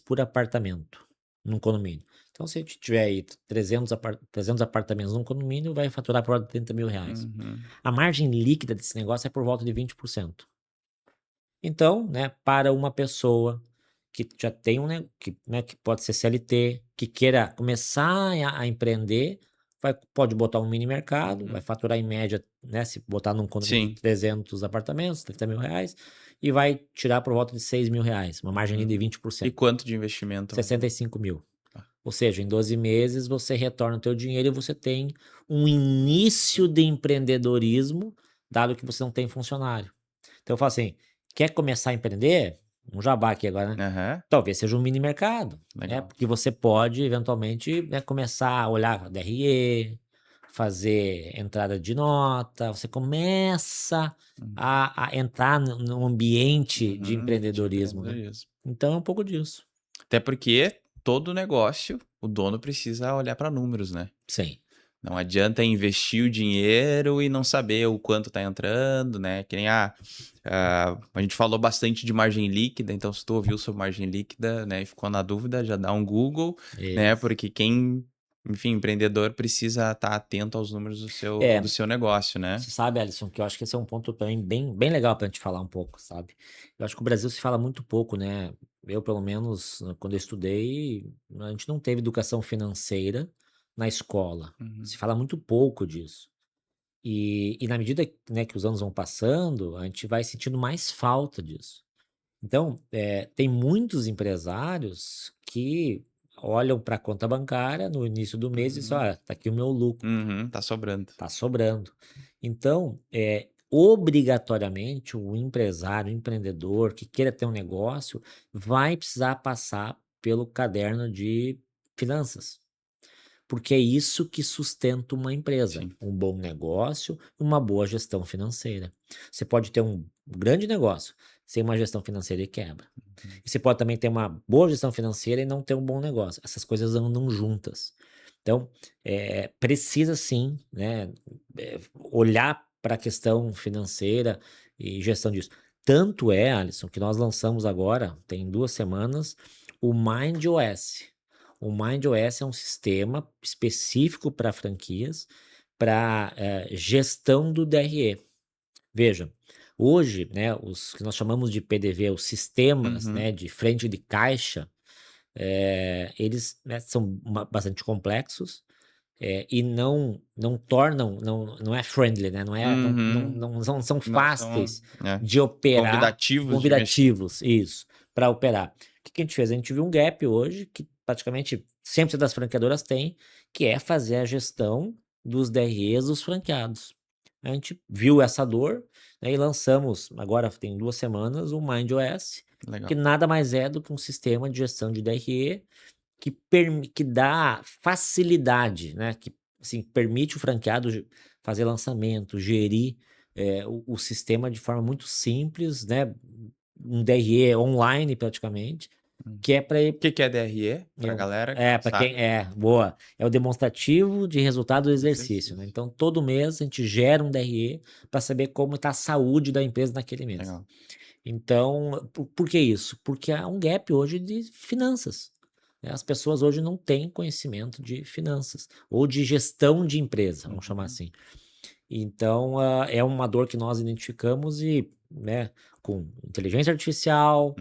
por apartamento num condomínio. Então, se a gente tiver aí 300 apartamentos num condomínio, vai faturar por volta de R$ 30 mil. Uhum. A margem líquida desse negócio é por volta de 20%. Então, né, para uma pessoa que já tem que pode ser CLT, que queira começar a empreender, pode botar um mini mercado, vai Uhum. faturar em média, né, se botar num condomínio de Sim. 300 apartamentos, R$ 30 mil, e vai tirar por volta de R$ 6 mil, uma margem de Uhum. E 20%, quanto de investimento? 65 mil. Ah, Ou seja, em 12 meses você retorna o teu dinheiro e você tem um início de empreendedorismo, dado que você não tem funcionário. Então eu falo assim, quer começar a empreender? Um jabá aqui agora, né? aham. Talvez seja um mini mercado, né? Legal. Porque você pode eventualmente, né, começar a olhar DRE, fazer entrada de nota, você começa Uhum. a entrar no ambiente de Uhum. De empreendedorismo, né? empreendedorismo. Então é um pouco disso. Até porque todo negócio, o dono precisa olhar para números, né? Sim. Não adianta investir o dinheiro e não saber o quanto tá entrando, né? Que nem a gente falou bastante de margem líquida, então se tu ouviu sobre margem líquida, né, e ficou na dúvida, já dá um Google, né? Isso. Porque enfim, empreendedor precisa estar atento aos números É, do seu negócio, né? você sabe, Alisson, que eu acho que esse é um ponto também bem legal pra gente falar um pouco, sabe? Eu acho que o Brasil se fala muito pouco, né? Eu, pelo menos, quando eu estudei, a gente não teve educação financeira na escola. Uhum. Se fala muito pouco disso. E na medida, né, que os anos vão passando, a gente vai sentindo mais falta disso. Então, tem muitos empresários que olham para a conta bancária no início do mês e dizem: Uhum. olha, tá aqui o meu lucro, Uhum, tá sobrando. tá sobrando. Então, obrigatoriamente, o empresário, o empreendedor que queira ter um negócio, vai precisar passar pelo caderno de finanças. Porque é isso que sustenta uma empresa, Sim. um bom negócio, uma boa gestão financeira. Você pode ter um grande negócio sem uma gestão financeira e quebra. Uhum. E você pode também ter uma boa gestão financeira e não ter um bom negócio. Essas coisas andam juntas. Então, precisa sim, né, olhar para a questão financeira e gestão disso. Tanto é, Alisson, que nós lançamos agora, tem 2 semanas, o MindOS. O MindOS é um sistema específico para franquias, para gestão do DRE. Veja, hoje, né, os que nós chamamos de PDV, os sistemas, Uhum. né, de frente de caixa, eles, né, são bastante complexos, e não tornam, não é friendly, né, Uhum. não são Não são, fáceis né, de operar, convidativos de mexer. convidativos, isso, para operar. O que a gente fez? A gente viu um gap hoje que praticamente 100% das franqueadoras têm, que é fazer a gestão dos DREs dos franqueados. A gente viu essa dor, né, e lançamos, agora tem 2 semanas, o MindOS, que Legal. nada mais é do que um sistema de gestão de DRE que dá facilidade, né, que, assim, permite o franqueado fazer lançamento, gerir, o sistema de forma muito simples, né, um DRE online praticamente, Hum. que é para O que que é DRE? Pra galera que não para quem sabe. boa, é o demonstrativo de resultado do exercício, né, Exercício. então todo mês a gente gera um DRE para saber como está a saúde da empresa naquele mês. Legal. Então, por que isso? Porque há um gap hoje de finanças, né, as pessoas hoje não têm conhecimento de finanças, ou de gestão de empresa, vamos chamar Uhum. assim. Então, é uma dor que nós identificamos e, né, com inteligência artificial,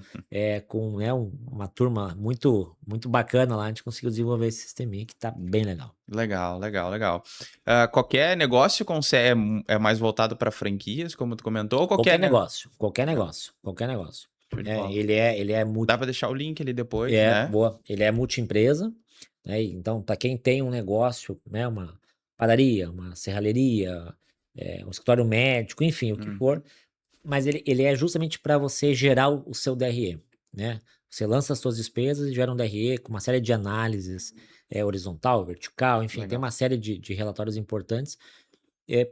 com, né, uma turma muito bacana lá, a gente conseguiu desenvolver esse sisteminha que tá bem legal. Legal, legal, legal. Qualquer negócio é mais voltado para franquias, como tu comentou, ou Qualquer qualquer negócio, qualquer Legal, negócio, qualquer negócio. show de É, bola. ele é Dá para deixar o link ali depois, né? boa. Ele é multiempresa, né, então para quem tem um negócio, né, uma padaria, uma serralheria, um escritório médico, enfim, o que for, Uhum. mas ele é justamente para você gerar o seu DRE, né. Você lança as suas despesas e gera um DRE com uma série de análises, horizontal, vertical, enfim, tem Legal. uma série de relatórios importantes,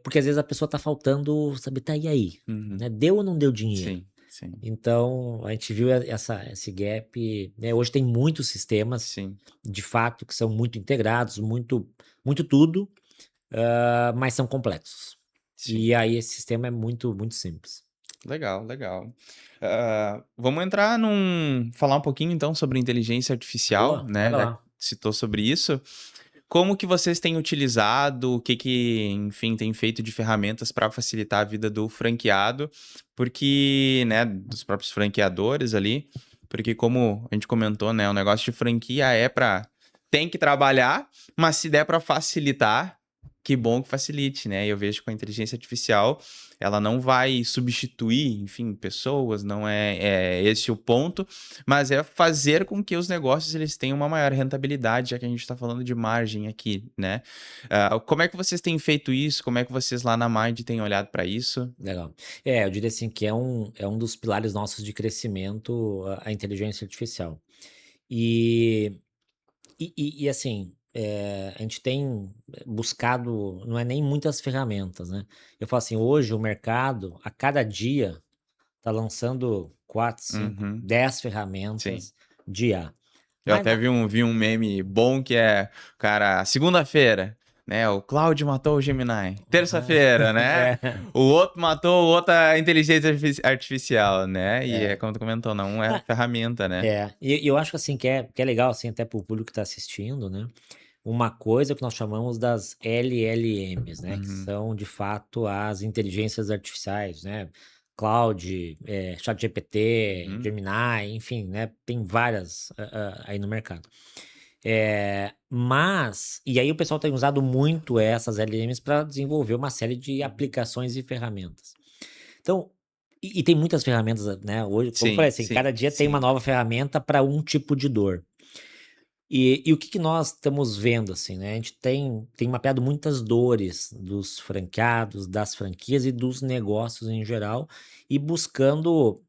porque às vezes a pessoa tá faltando saber: "Tá, e aí?", Uhum. né, deu ou não deu dinheiro? Sim, sim, Então, a gente viu esse gap, né, hoje tem muitos sistemas, sim, de fato, que são muito integrados, muito tudo, mas são complexos. sim. E aí esse sistema é muito simples. Legal, legal. Vamos falar um pouquinho então sobre inteligência artificial, Boa, né? manda Já que lá. citou sobre isso. Como que vocês têm utilizado, o que que, enfim, tem feito de ferramentas para facilitar a vida do franqueado, porque, né, dos próprios franqueadores ali, porque como a gente comentou, né, o negócio de franquia tem que trabalhar, mas se der para facilitar, que bom que facilite, né? Eu vejo que com a inteligência artificial, ela não vai substituir, enfim, pessoas, não é esse o ponto, mas é fazer com que os negócios eles tenham uma maior rentabilidade, já que a gente está falando de margem aqui, né? Como é que vocês têm feito isso? Como é que vocês lá na Mind têm olhado para isso? Legal. Eu diria assim que é um dos pilares nossos de crescimento, a inteligência artificial. E assim, a gente tem buscado, não é nem muitas ferramentas, né. Eu falo assim, hoje o mercado, a cada dia, tá lançando 4, 5, Uhum, 10 sim. ferramentas de IA. Eu Mas até na vi um meme bom que é, cara, segunda-feira. né? O Cláudio matou o Gemini. Terça-feira, né? É, O outro matou outra inteligência artificial, né? E é é. como tu comentou, não é Ah, ferramenta, né? e eu acho assim que é legal, assim, até para o público que está assistindo, né? Uma coisa que nós chamamos das LLMs, né? Que Uhum. são, de fato, as inteligências artificiais, né? Cloud, ChatGPT, Uhum. Gemini, enfim, né? Tem várias aí no mercado. E aí o pessoal tem usado muito essas LLMs para desenvolver uma série de Uhum. aplicações e ferramentas. Então, e tem muitas ferramentas, né? Hoje, como eu falei Sim, assim, sim, cada dia tem uma sim. nova ferramenta para um tipo de dor. E o que que nós estamos vendo, assim, né? A gente tem mapeado muitas dores dos franqueados, das franquias e dos negócios em geral, e buscando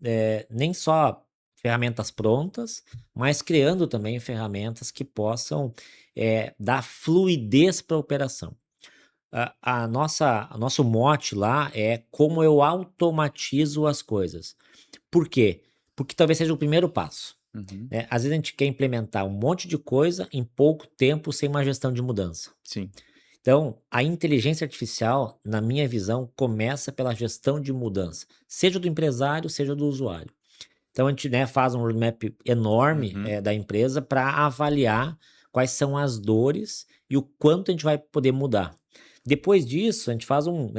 nem só ferramentas prontas, mas criando também ferramentas que possam dar fluidez para a operação. O nosso mote lá é como eu automatizo as coisas. Por quê? Porque talvez seja o primeiro passo, Uhum. né? Às vezes a gente quer implementar um monte de coisa em pouco tempo sem uma gestão de mudança. Sim. Então, a inteligência artificial, na minha visão, começa pela gestão de mudança, seja do empresário, seja do usuário. Então, a gente, né, faz um roadmap enorme Uhum. da empresa para avaliar quais são as dores e o quanto a gente vai poder mudar. Depois disso, a gente faz um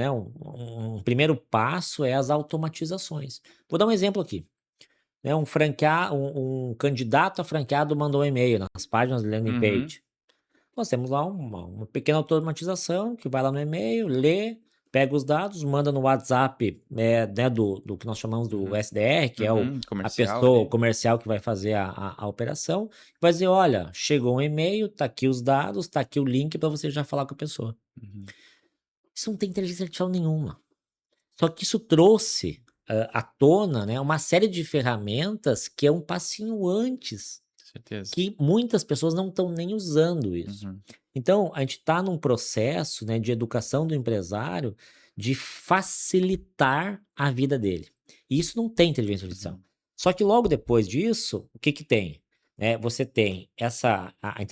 primeiro passo é as automatizações. Vou dar um exemplo aqui, né, um candidato a franqueado mandou um e-mail nas páginas de landing Uhum. page. Nós temos lá uma pequena automatização que vai lá no e-mail, lê, pega os dados, manda no WhatsApp, né, do que nós chamamos do Uhum. SDR, que é Uhum. a Comercial pessoa, o ali. comercial que vai fazer a operação, vai dizer, olha, chegou um e-mail, tá aqui os dados, tá aqui o link para você já falar com a pessoa. Uhum. Isso não tem inteligência artificial nenhuma. Só que isso trouxe à tona, né, uma série de ferramentas que é um passinho antes, Certeza. que muitas pessoas não estão nem usando isso. Uhum. Então, a gente está num processo, né, de educação do empresário de facilitar a vida dele. E isso não tem inteligência artificial. Uhum. Só que logo depois disso, o que que tem? Você tem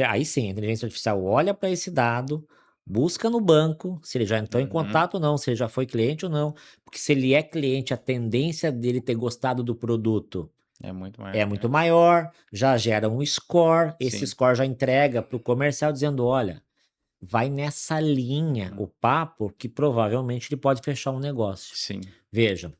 aí sim, a inteligência artificial olha para esse dado, busca no banco se ele já entrou em Uhum. contato ou não, se ele já foi cliente ou não. Porque se ele é cliente, a tendência dele ter gostado do produto É muito maior, é né? muito maior, já gera um score, esse Sim. score já entrega para o comercial dizendo: olha, vai nessa linha Uhum. o papo que provavelmente ele pode fechar um negócio. Sim. Veja,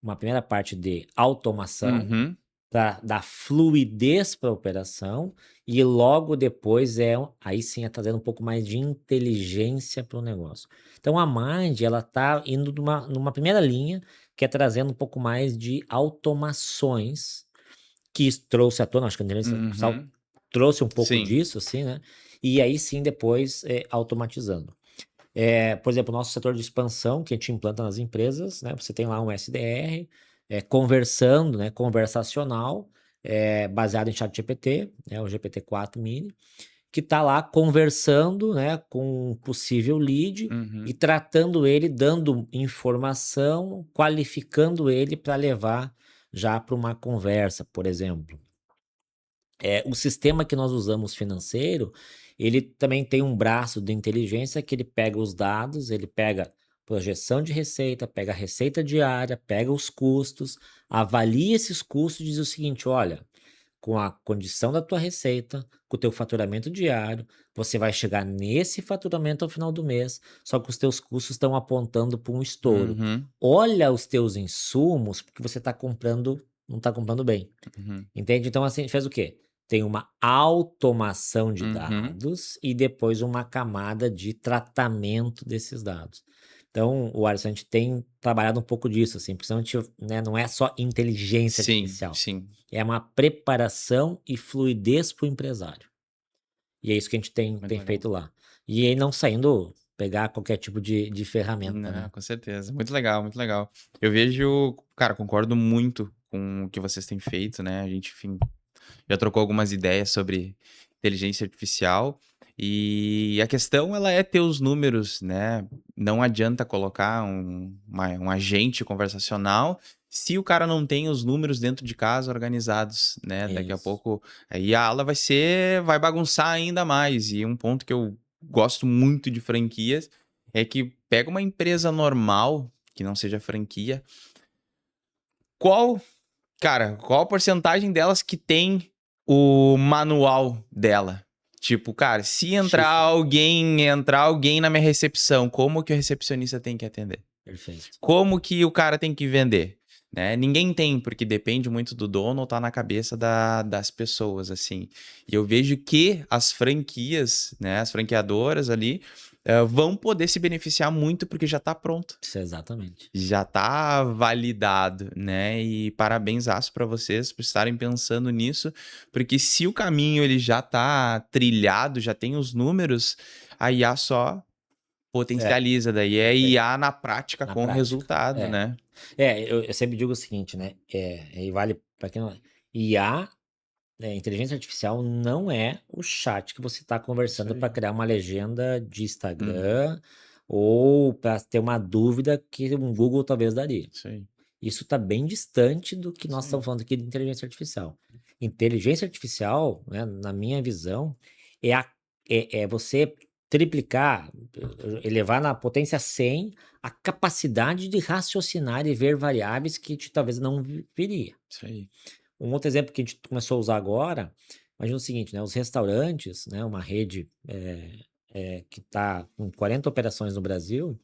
uma primeira parte de automação Uhum. para dar fluidez para a operação e logo depois aí sim é trazendo um pouco mais de inteligência para o negócio. Então a Mind ela está indo numa primeira linha que é trazendo um pouco mais de automações que isso trouxe à tona, acho que a inteligência artificial Uhum. trouxe um pouco Sim. disso, assim, né? E aí sim depois automatizando. Por exemplo, o nosso setor de expansão que a gente implanta nas empresas, né? Você tem lá um SDR conversando, né? Conversacional, baseado em ChatGPT, né? O GPT-4 Mini, que está lá conversando, né? Com um possível lead e Uhum. tratando ele, dando informação, qualificando ele para levar já para uma conversa, por exemplo. O sistema que nós usamos financeiro, ele também tem um braço de inteligência que ele pega os dados, ele pega projeção de receita, pega a receita diária, pega os custos, avalia esses custos e diz o seguinte: olha, com a condição da tua receita, com o teu faturamento diário, você vai chegar nesse faturamento ao final do mês, só que os teus custos estão apontando para um estouro. Uhum. Olha os teus insumos, porque você não está comprando bem. Uhum. Entende? Então, assim, a gente fez o quê? Tem uma automação de Uhum. dados e depois uma camada de tratamento desses dados. Então, o Alisson, a gente tem trabalhado um pouco disso, assim, porque senão a gente, né, não é só inteligência Sim, artificial, sim. é uma preparação e fluidez para o empresário. E é isso que a gente Muito tem legal. feito lá. E aí não saindo pegar qualquer tipo de ferramenta, Não, né? com certeza. Muito legal, muito legal. Eu vejo, cara, concordo muito com o que vocês têm feito, né? A gente, enfim, já trocou algumas ideias sobre inteligência artificial e a questão ela é ter os números, né? Não adianta colocar um agente conversacional se o cara não tem os números dentro de casa organizados, né? Daqui a Isso. pouco aí a ala vai bagunçar ainda mais. E um ponto que eu gosto muito de franquias, é que pega uma empresa normal, que não seja franquia, qual, cara, qual a porcentagem delas que tem o manual dela? Tipo, cara, se X, entrar alguém na minha recepção, como que o recepcionista tem que atender? perfeito. Como que o cara tem que vender? Né? Ninguém tem, porque depende muito do dono ou tá na cabeça das pessoas, assim. E eu vejo que as franquias, né, as franqueadoras ali, vão poder se beneficiar muito porque já tá pronto. Isso, exatamente. Já tá validado, né? E parabénzaço para vocês por estarem pensando nisso, porque se o caminho ele já tá trilhado, já tem os números, a IA só É, potencializa, daí é perfeito. IA na prática Na com prática. resultado, né? Eu sempre digo o seguinte, né? E vale para quem não. IA, inteligência artificial, não é o chat que você está Isso conversando para aí. criar uma legenda de Uhum. Instagram ou para ter uma dúvida que um Google talvez daria. Isso aí. Isso está bem distante do que nós Isso aí. estamos falando aqui de inteligência artificial. Inteligência artificial, né, na minha visão, é, é você triplicar, elevar na potência 100 a capacidade de raciocinar e ver variáveis que talvez não viria. Isso aí. Um outro exemplo que a gente começou a usar agora, imagina o seguinte, né? Os restaurantes, né? Uma rede que está com 40 operações no Brasil,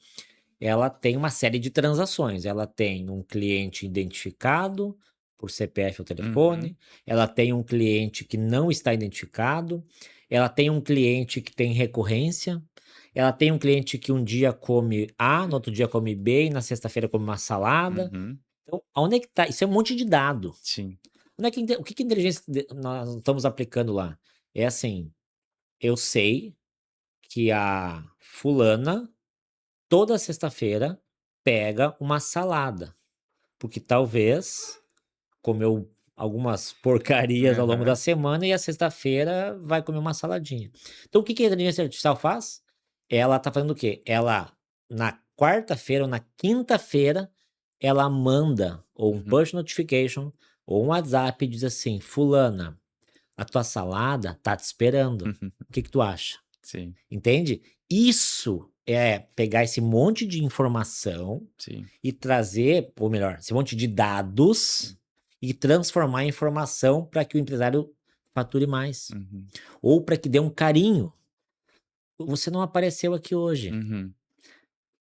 ela tem uma série de transações. Ela tem um cliente identificado por CPF ou Uhum. telefone, ela tem um cliente que não está identificado, ela tem um cliente que tem recorrência, ela tem um cliente que um dia come A, no outro dia come B, e na sexta-feira come uma salada. Uhum. Então, aonde é que tá? Isso é um monte de dado. Sim. Onde é que, o que que inteligência nós estamos aplicando lá? É assim, eu sei que a fulana toda sexta-feira pega uma salada, porque talvez comeu algumas porcarias ao longo da Aham. semana e a sexta-feira vai comer uma saladinha. Então, o que que a inteligência artificial faz? Ela tá fazendo o quê? Ela, na quarta-feira ou na quinta-feira, ela manda ou um Uhum. push notification ou um WhatsApp e diz assim: Fulana, a tua salada tá te esperando. Uhum. O que que tu acha? Sim. Entende? Isso é pegar esse monte de informação Sim. e trazer, ou melhor, esse monte de dados Sim. e transformar em informação para que o empresário fature mais. Uhum. Ou para que dê um carinho. Você não apareceu aqui hoje. Uhum.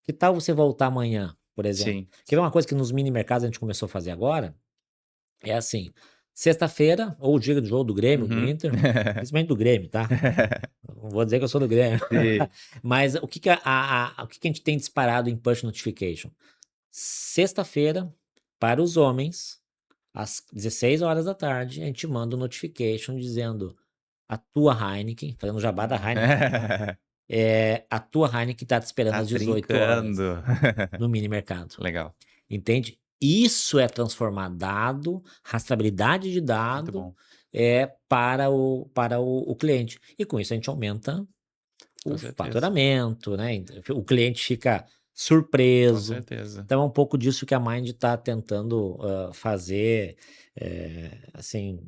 Que tal você voltar amanhã, por exemplo? Sim. Quer ver uma coisa que nos mini mercados a gente começou a fazer agora? É assim, sexta-feira, ou o dia do jogo do Grêmio, do Uhum. Inter, principalmente do Grêmio, tá? Não vou dizer que eu sou do Grêmio. Sim. Mas o que que o que que a gente tem disparado em push notification? Sexta-feira, para os homens, às 16 horas da tarde, a gente manda um notification dizendo: a tua Heineken, fazendo jabá da Heineken aqui, tá? A tua Heineken tá te esperando Tá às 18 horas trincando. no mini mercado. Legal. Entende? Isso é transformar dado, rastreabilidade de Muito dado, bom. para o cliente. E com isso a gente aumenta Com o certeza. faturamento, né? O cliente fica Com surpreso. certeza. Então é um pouco disso que a Mind está tentando fazer, assim,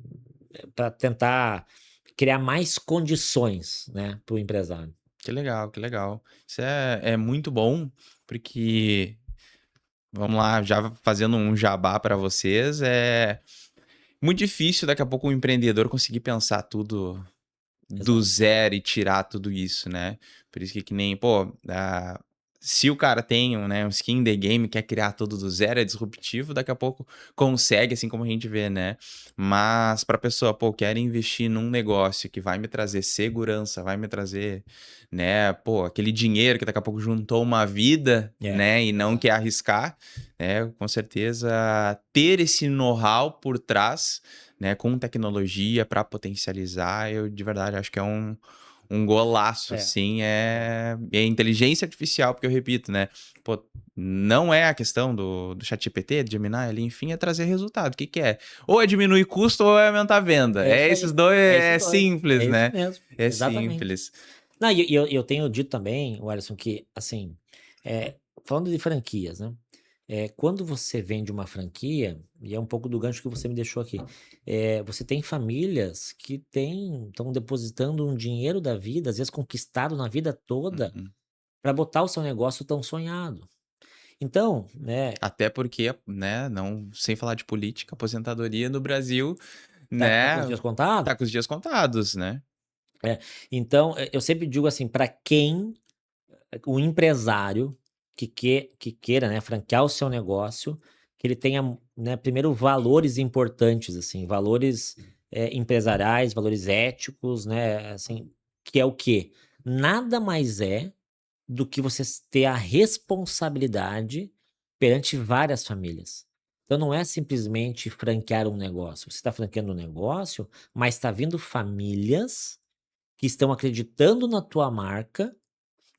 para tentar criar mais condições, né, para o empresário. Que legal, que legal. Isso é muito bom, porque, vamos lá, já fazendo um jabá para vocês, é muito difícil daqui a pouco um empreendedor conseguir pensar tudo do Exato. zero e tirar tudo isso, né? Por isso que nem, pô, se o cara tem um skin in the game, quer criar tudo do zero, é disruptivo, daqui a pouco consegue, assim como a gente vê, né? Mas pra pessoa, pô, quero investir num negócio que vai me trazer segurança, vai me trazer, né, pô, aquele dinheiro que daqui a pouco juntou uma vida, né, e não Exato. quer arriscar, né? Com certeza ter esse know-how por trás, né, com tecnologia para potencializar, eu de verdade acho que é um golaço, É, assim, é. é inteligência artificial, porque eu repito, né, pô, não é a questão do ChatGPT, do Gemini ali, enfim, é trazer resultado. O que que é? Ou é diminuir custo ou é aumentar a venda. É É isso esses aí. dois, É é esses dois. simples, É isso né? mesmo. É Exatamente. simples. Não, e eu tenho dito também, Alisson, que, assim, falando de franquias, né? Quando você vende uma franquia, e é um pouco do gancho que você me deixou aqui, você tem famílias que estão depositando um dinheiro da vida, às vezes conquistado na vida toda, Uhum. para botar o seu negócio tão sonhado. Então, né, Até porque, né, não sem falar de política, aposentadoria no Brasil, tá com os né, dias contados. tá com os dias contados, né. É, então, eu sempre digo assim, para quem o empresário que queira, né, franquear o seu negócio, que ele tenha, né, primeiro valores importantes, assim, valores, empresariais, valores éticos, né, assim, que é o quê? Nada mais é do que você ter a responsabilidade perante várias famílias. Então não é simplesmente franquear um negócio, você está franqueando um negócio, mas está vindo famílias que estão acreditando na tua marca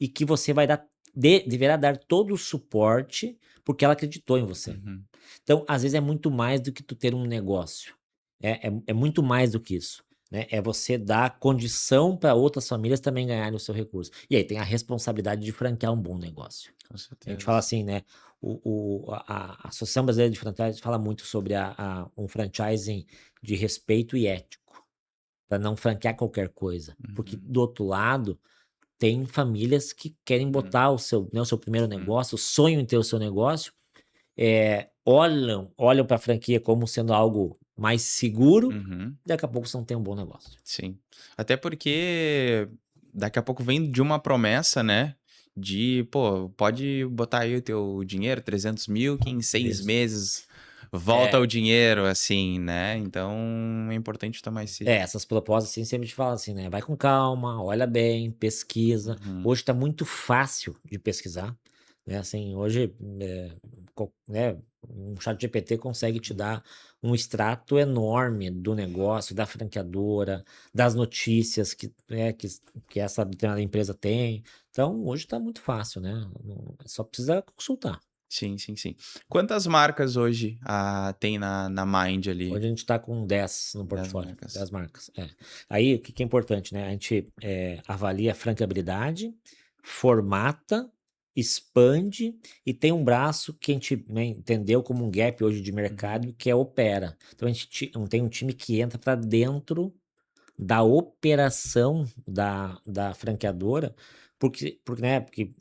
e que você vai dar deverá dar todo o suporte, porque ela acreditou em você. Uhum. Então, às vezes é muito mais do que tu ter um negócio, é muito mais do que isso, né, é você dar condição para outras famílias também ganharem o seu recurso. E aí tem a responsabilidade de franquear um bom negócio. Com A gente fala certeza. assim, né, a Associação Brasileira de Franchise fala muito sobre um franchising de respeito e ético, para não franquear qualquer coisa, porque Uhum. do outro lado tem famílias que querem Uhum. botar o seu primeiro Uhum. negócio, sonham em ter o seu negócio, olham para a franquia como sendo algo mais seguro, Uhum. daqui a pouco você não tem um bom negócio. Sim. Até porque daqui a pouco vem de uma promessa, né, de: "Pô, pode botar aí o teu dinheiro, 300.000, que em 6 Isso. meses volta o É, dinheiro", assim, né. Então é importante tomar esse essas propostas, assim, sempre te falam assim, né, vai com calma, olha bem, pesquisa. uhum. Hoje está muito fácil de pesquisar, né, assim, hoje, né, um ChatGPT consegue te dar um extrato enorme do negócio, da franqueadora, das notícias que essa determinada empresa tem. Então, hoje está muito fácil, né, só precisa consultar. Sim, sim, sim. Quantas marcas hoje, tem na Mind ali? Hoje a gente está com 10 no 10 portfólio, marcas. 10 marcas, é. Aí o que que é importante, né, a gente, avalia a franqueabilidade, formata, expande e tem um braço que a gente, né, entendeu como um gap hoje de Uhum. mercado, que é opera. Então a gente tem um time que entra para dentro da operação da franqueadora, porque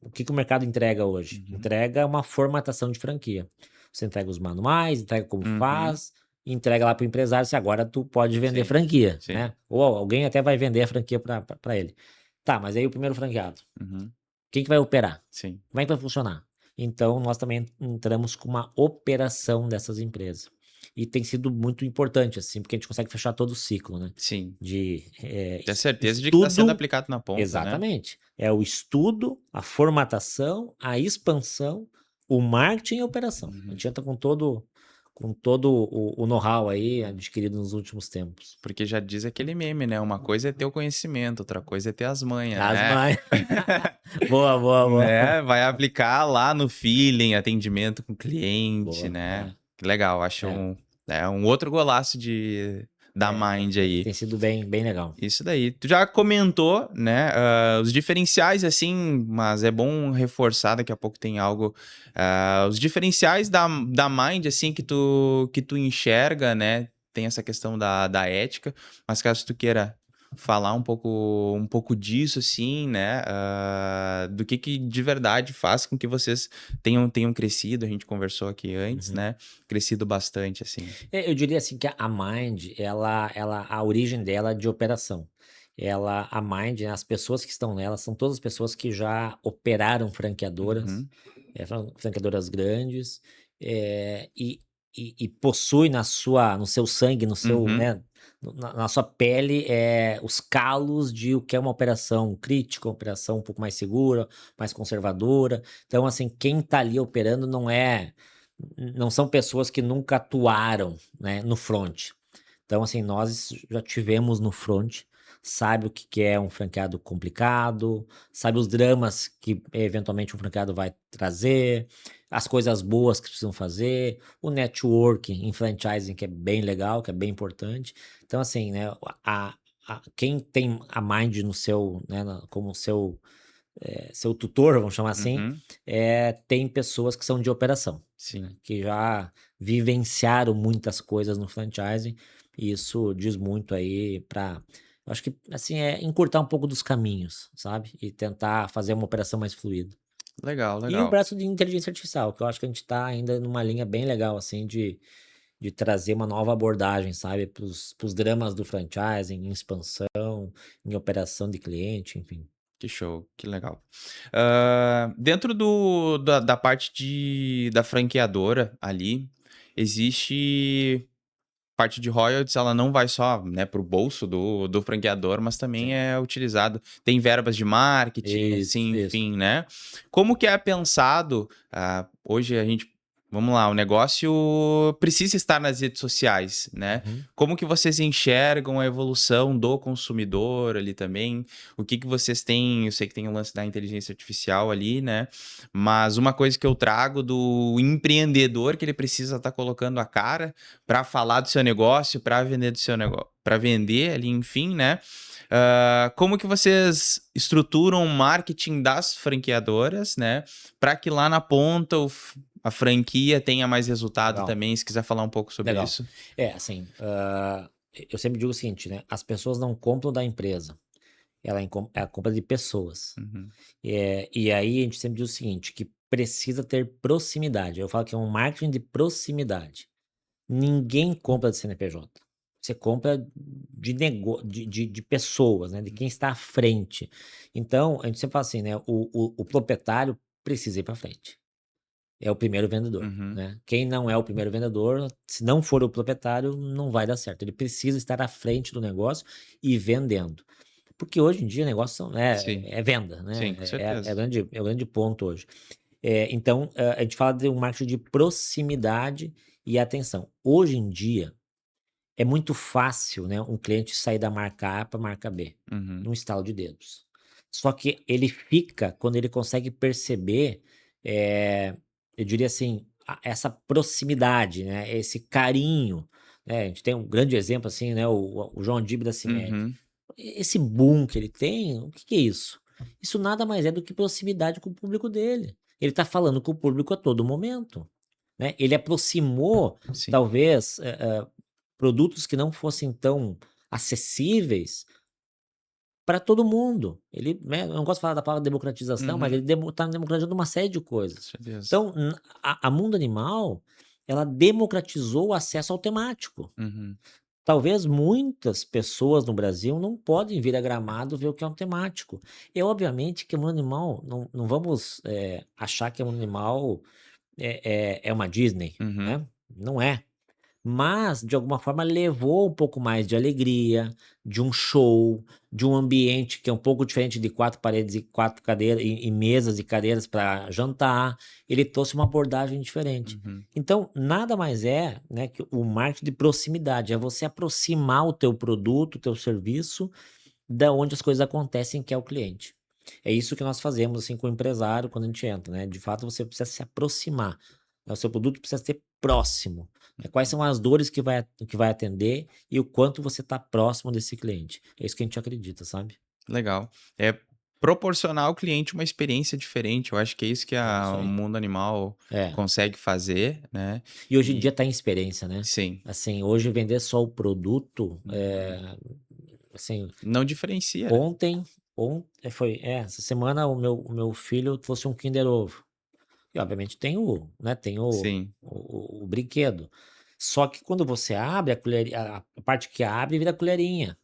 o que que o mercado entrega hoje? Uhum. Entrega uma formatação de franquia. Você entrega os manuais, entrega como Uhum. faz, entrega lá para o empresário, se agora tu pode vender Sim, franquia, sim. né, ou alguém até vai vender a franquia para ele. Tá, mas aí o primeiro franqueado, Uhum. quem que vai operar? Sim, Como é que vai funcionar? Então, nós também entramos com uma operação dessas empresas. E tem sido muito importante, assim, porque a gente consegue fechar todo o ciclo, né? sim. De Ter certeza de que está sendo estudo, aplicado na ponta, né. exatamente. É o estudo, a formatação, a expansão, o marketing e a operação. A Uhum. gente entra com todo o know-how aí adquirido nos últimos tempos. Porque já diz aquele meme, né, uma coisa é ter o conhecimento, outra coisa é ter as manhas, As né. mais. Boa, boa, boa. Né, vai aplicar lá no feeling, atendimento com cliente, Boa, né. Que legal, acho é, um outro golaço da Mind aí. tem sido bem, bem legal. Isso daí. Tu já comentou, né, os diferenciais, assim, mas é bom reforçar, daqui a pouco tem algo, os diferenciais da Mind, assim, que tu enxerga, né, tem essa questão da ética, mas caso tu queira falar um pouco disso, assim, né, do que de verdade faz com que vocês tenham crescido, a gente conversou aqui antes, Uhum. né, crescido bastante, assim. Eu diria assim que a Mind, a origem dela é de operação. A Mind, né, as pessoas que estão nela são todas pessoas que já operaram franqueadoras, Uhum, franqueadoras grandes, e possui no seu sangue, no seu, uhum, né, na sua pele, os calos de o que é uma operação crítica, uma operação um pouco mais segura, mais conservadora. Então, assim, quem está ali operando não são pessoas que nunca atuaram, né, no front. Então, assim, nós já tivemos no front, sabe o que que é um franqueado complicado, sabe os dramas que eventualmente um franqueado vai trazer, as coisas boas que precisam fazer, o networking em franchising que é bem legal, que é bem importante. Então, assim, né, quem tem a Mind no seu, né, como seu seu tutor, vamos chamar assim, Uhum. tem pessoas que são de operação, né, Sim. que já vivenciaram muitas coisas no franchising, e isso diz muito aí para, eu acho que, assim, encurtar um pouco dos caminhos, sabe, e tentar fazer uma operação mais fluida. Legal, E o legal. braço de inteligência artificial, que eu acho que a gente está ainda numa linha bem legal, assim, de trazer uma nova abordagem, sabe, para os dramas do franchising, em expansão, em operação de cliente, enfim. Que show, que legal. Dentro da parte da franqueadora ali, existe parte de royalties, ela não vai só, né, para o bolso do franqueador, mas também Sim. é utilizado. Tem verbas de marketing, Isso, assim, isso. enfim, né? Como que é pensado? Hoje a gente. Vamos lá, o negócio precisa estar nas redes sociais, né? Uhum. Como que vocês enxergam a evolução do consumidor ali também? O que que vocês têm? Eu sei que tem o lance da inteligência artificial ali, né? Mas uma coisa que eu trago do empreendedor que ele precisa estar colocando a cara para falar do seu negócio, para vender do seu negócio, para vender ali, enfim, né? Como que vocês estruturam o marketing das franqueadoras, né? Para que lá na ponta a franquia tenha mais resultado Legal, também, se quiser falar um pouco sobre legal. isso. Assim, eu sempre digo o seguinte, né, as pessoas não compram da empresa, ela compra de pessoas. Uhum, E aí a gente sempre diz o seguinte, que precisa ter proximidade. Eu falo que é um marketing de proximidade. Ninguém compra de CNPJ. Você compra de pessoas, né, de quem está à frente. Então, a gente sempre fala assim, né, o proprietário precisa ir para frente. É o primeiro vendedor, uhum, né. Quem não é o primeiro vendedor, se não for o proprietário, não vai dar certo. Ele precisa estar à frente do negócio e vendendo. Porque hoje em dia o negócio sim, é venda, né, sim, com é certeza. o grande ponto hoje. Então, a gente fala de um marketing de proximidade e atenção. Hoje em dia, é muito fácil, né, um cliente sair da marca A para a marca B, Uhum, num estalo de dedos. Só que ele fica quando ele consegue perceber, eu diria assim, essa proximidade, né, esse carinho, né. A gente tem um grande exemplo, assim, né, o João Dib da CIMED. uhum, Esse boom que ele tem, o que que é isso? Isso nada mais é do que proximidade com o público dele. Ele está falando com o público a todo momento, né. Ele aproximou, sim, talvez, produtos que não fossem tão acessíveis para todo mundo. Ele, né, eu não gosto de falar da palavra democratização, mas uhum, ele está democratizando uma série de com coisas. certeza. Então, a Mundo Animal, ela democratizou o acesso ao temático. Uhum, Talvez muitas pessoas no Brasil não podem vir a Gramado ver o que é um temático. É obviamente que o Mundo Animal, não vamos, achar que o Mundo Animal é uma Disney, uhum, né, não é. Mas, de alguma forma, levou um pouco mais de alegria, de um show, de um ambiente que é um pouco diferente de 4 paredes e 4 cadeiras e mesas e cadeiras para jantar. Ele trouxe uma abordagem diferente. uhum, Então, nada mais é, né, que o marketing de proximidade, é você aproximar o teu produto, o teu serviço, da onde as coisas acontecem, que é o cliente. É isso que nós fazemos, assim, com o empresário quando a gente entra, né, de fato você precisa se aproximar, né, o seu produto precisa ser próximo, né, quais uhum. são as dores que vai atender e o quanto você está próximo desse cliente. É isso que a gente acredita, sabe. Legal. É proporcionar ao cliente uma experiência diferente. Eu acho que é isso que É isso o aí. mundo animal É. consegue fazer, né? E hoje em dia E tá em experiência, né. sim. Assim, hoje vender só o produto, Uhum. assim, Não diferencia, né? ontem essa semana o meu filho trouxe um Kinder Ovo. E obviamente tem tem Sim. o brinquedo. Só que quando você abre a parte que abre vira colherinha.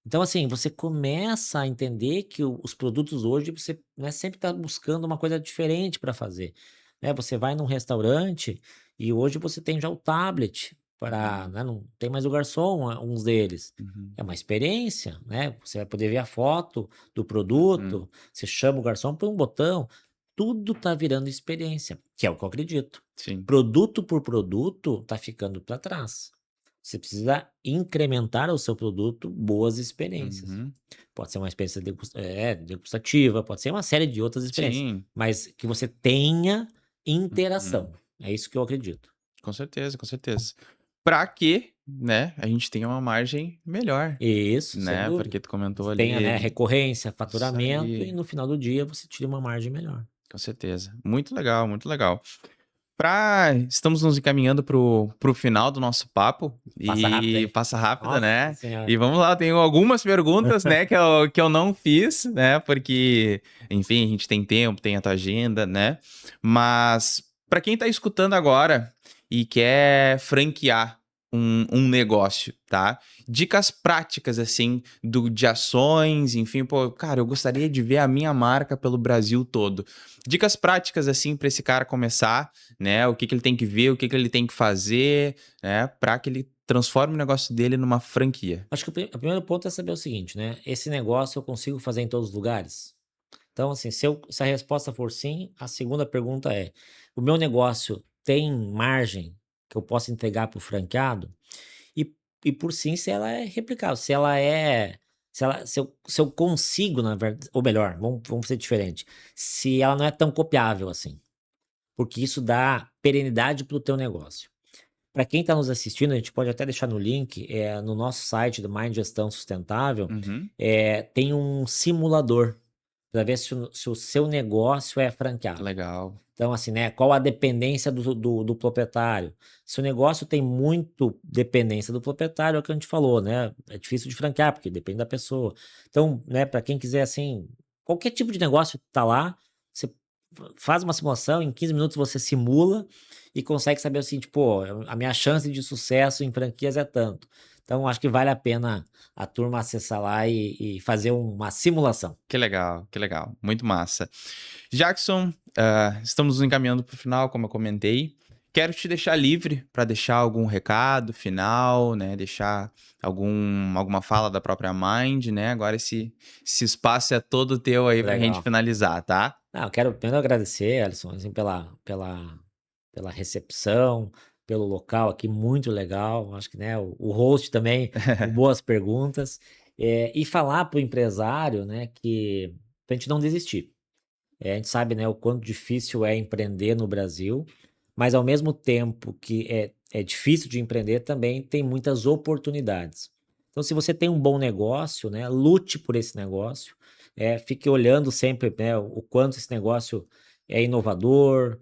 Então assim, você começa a entender que os produtos hoje você, né, sempre está buscando uma coisa diferente para fazer, né. Você vai num restaurante e hoje você tem já o tablet para, Uhum. né, não tem mais o garçom, uns deles. Uhum. É uma experiência, né, você vai poder ver a foto do Uhum. produto, você chama o garçom por um botão, tudo tá virando experiência, que é o que eu acredito. Sim. Produto por produto tá ficando para trás. Você precisa incrementar ao seu produto boas experiências. Uhum. Pode ser uma experiência degustativa, pode ser uma série de outras experiências, Sim. mas que você tenha Uhum. interação. É isso que eu acredito. Com certeza, com certeza. Para quê? né, a gente tenha uma margem melhor, Isso, sem né, dúvida. porque tu comentou Você tenha, né, ali recorrência, isso faturamento e aí, no final do dia você tira uma margem melhor. com certeza. Muito legal, muito legal. Estamos nos encaminhando pro final do nosso papo Passa rápido, e hein? passa rápido, Nossa né? E senhora. vamos lá, tenho algumas perguntas, né, que eu não fiz, né? Porque, enfim, a gente tem tempo, tem a tua agenda, né? Mas para quem tá escutando agora e quer franquear um negócio, tá? Dicas práticas, assim, de ações, enfim, pô, cara, eu gostaria de ver a minha marca pelo Brasil todo. Dicas práticas, assim, para esse cara começar, né? O que que ele tem que ver, o que que ele tem que fazer, né? Para que ele transforme o negócio dele numa franquia. Acho que o primeiro ponto é saber o seguinte, né? Esse negócio eu consigo fazer em todos os lugares? Então, assim, se a resposta for sim, a segunda pergunta é: o meu negócio tem margem que eu possa entregar para o franqueado? E, e por sim, se ela é replicável, se ela é. Se eu consigo, na verdade, ou melhor, vamos ser diferente, se ela não é tão copiável assim, porque isso dá perenidade para o teu negócio. Para quem está nos assistindo, a gente pode até deixar no link, no nosso site do Mind Gestão Sustentável, Uhum. tem um simulador para ver se o seu negócio é franqueável. Legal. Então, assim, né, qual a dependência do proprietário? Se o negócio tem muito dependência do proprietário, é o que a gente falou, né? É difícil de franquear, porque depende da pessoa. Então, né, para quem quiser, assim, qualquer tipo de negócio tá lá, você faz uma simulação, em 15 minutos você simula e consegue saber assim, tipo, pô, a minha chance de sucesso em franquias é tanto. Então, acho que vale a pena a turma acessar lá e fazer uma simulação. Que legal. Muito massa. Jackson, estamos nos encaminhando para o final, como eu comentei. Quero te deixar livre para deixar algum recado final, né? Deixar alguma fala da própria Mind, né? Agora esse espaço é todo teu aí para a gente Legal. finalizar, tá? Não, eu quero primeiro agradecer, Alisson, assim, pela recepção, pelo local aqui, muito legal. Acho que, né, o host também, com boas perguntas. E falar para o empresário, né, que a gente não desistir. A gente sabe, né, o quanto difícil é empreender no Brasil, mas ao mesmo tempo que é difícil de empreender, também tem muitas oportunidades. Então, se você tem um bom negócio, né, lute por esse negócio, fique olhando sempre, né, o quanto esse negócio é inovador,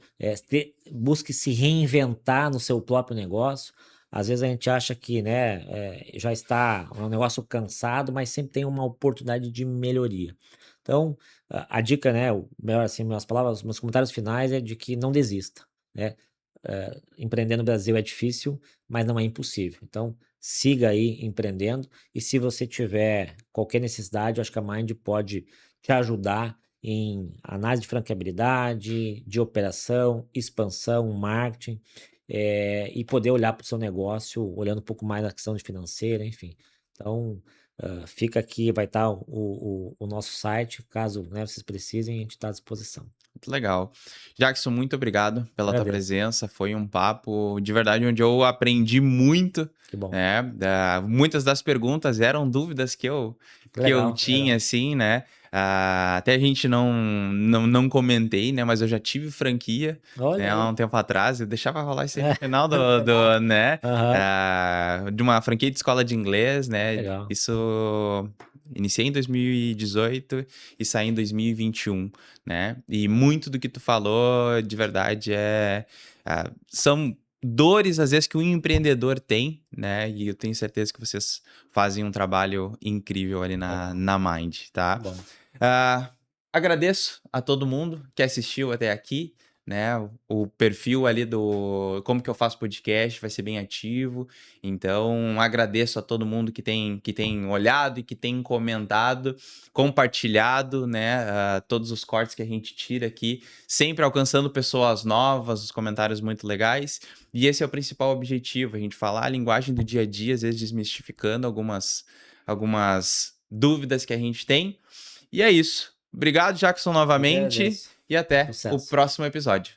busque se reinventar no seu próprio negócio. Às vezes a gente acha que, né, já está um negócio cansado, mas sempre tem uma oportunidade de melhoria. Então, a dica, né, o melhor assim, minhas palavras, meus comentários finais é de que não desista, né? Empreender no Brasil é difícil, mas não é impossível. Então, siga aí empreendendo e se você tiver qualquer necessidade, eu acho que a Mind pode te ajudar em análise de franqueabilidade, de operação, expansão, marketing, e poder olhar para o seu negócio olhando um pouco mais na questão de financeira, enfim. Então, fica aqui, vai estar o nosso site, caso, né, vocês precisem, a gente está à disposição. Muito legal. Jackson, muito obrigado pela tua Agradeço. presença. Foi um papo de verdade onde eu aprendi muito, Que bom. né? Muitas das perguntas eram dúvidas Que que eu legal, que tinha, legal. assim, né? Até a gente não comentei, né? Mas eu já tive franquia, né? Olha Há aí. um tempo atrás. Eu deixava rolar isso aí no final né? Aham. De uma franquia de escola de inglês, né? Legal. Isso iniciei em 2018 e saí em 2021, né? E muito do que tu falou, de verdade, são dores, às vezes, que um empreendedor tem, né? E eu tenho certeza que vocês fazem um trabalho incrível ali na, Legal. na Mind, Que tá? bom. Ah, agradeço a todo mundo que assistiu até aqui, né? O perfil ali do Como que eu faço podcast vai ser bem ativo. Então, agradeço a todo mundo que tem olhado e que tem comentado, compartilhado, né? Todos os cortes que a gente tira aqui, sempre alcançando pessoas novas, os comentários muito legais. E esse é o principal objetivo, a gente falar a linguagem do dia a dia, às vezes desmistificando algumas dúvidas que a gente tem. E é isso. Obrigado, Jackson, Eu que novamente, agradeço. e até o Sucesso. próximo episódio.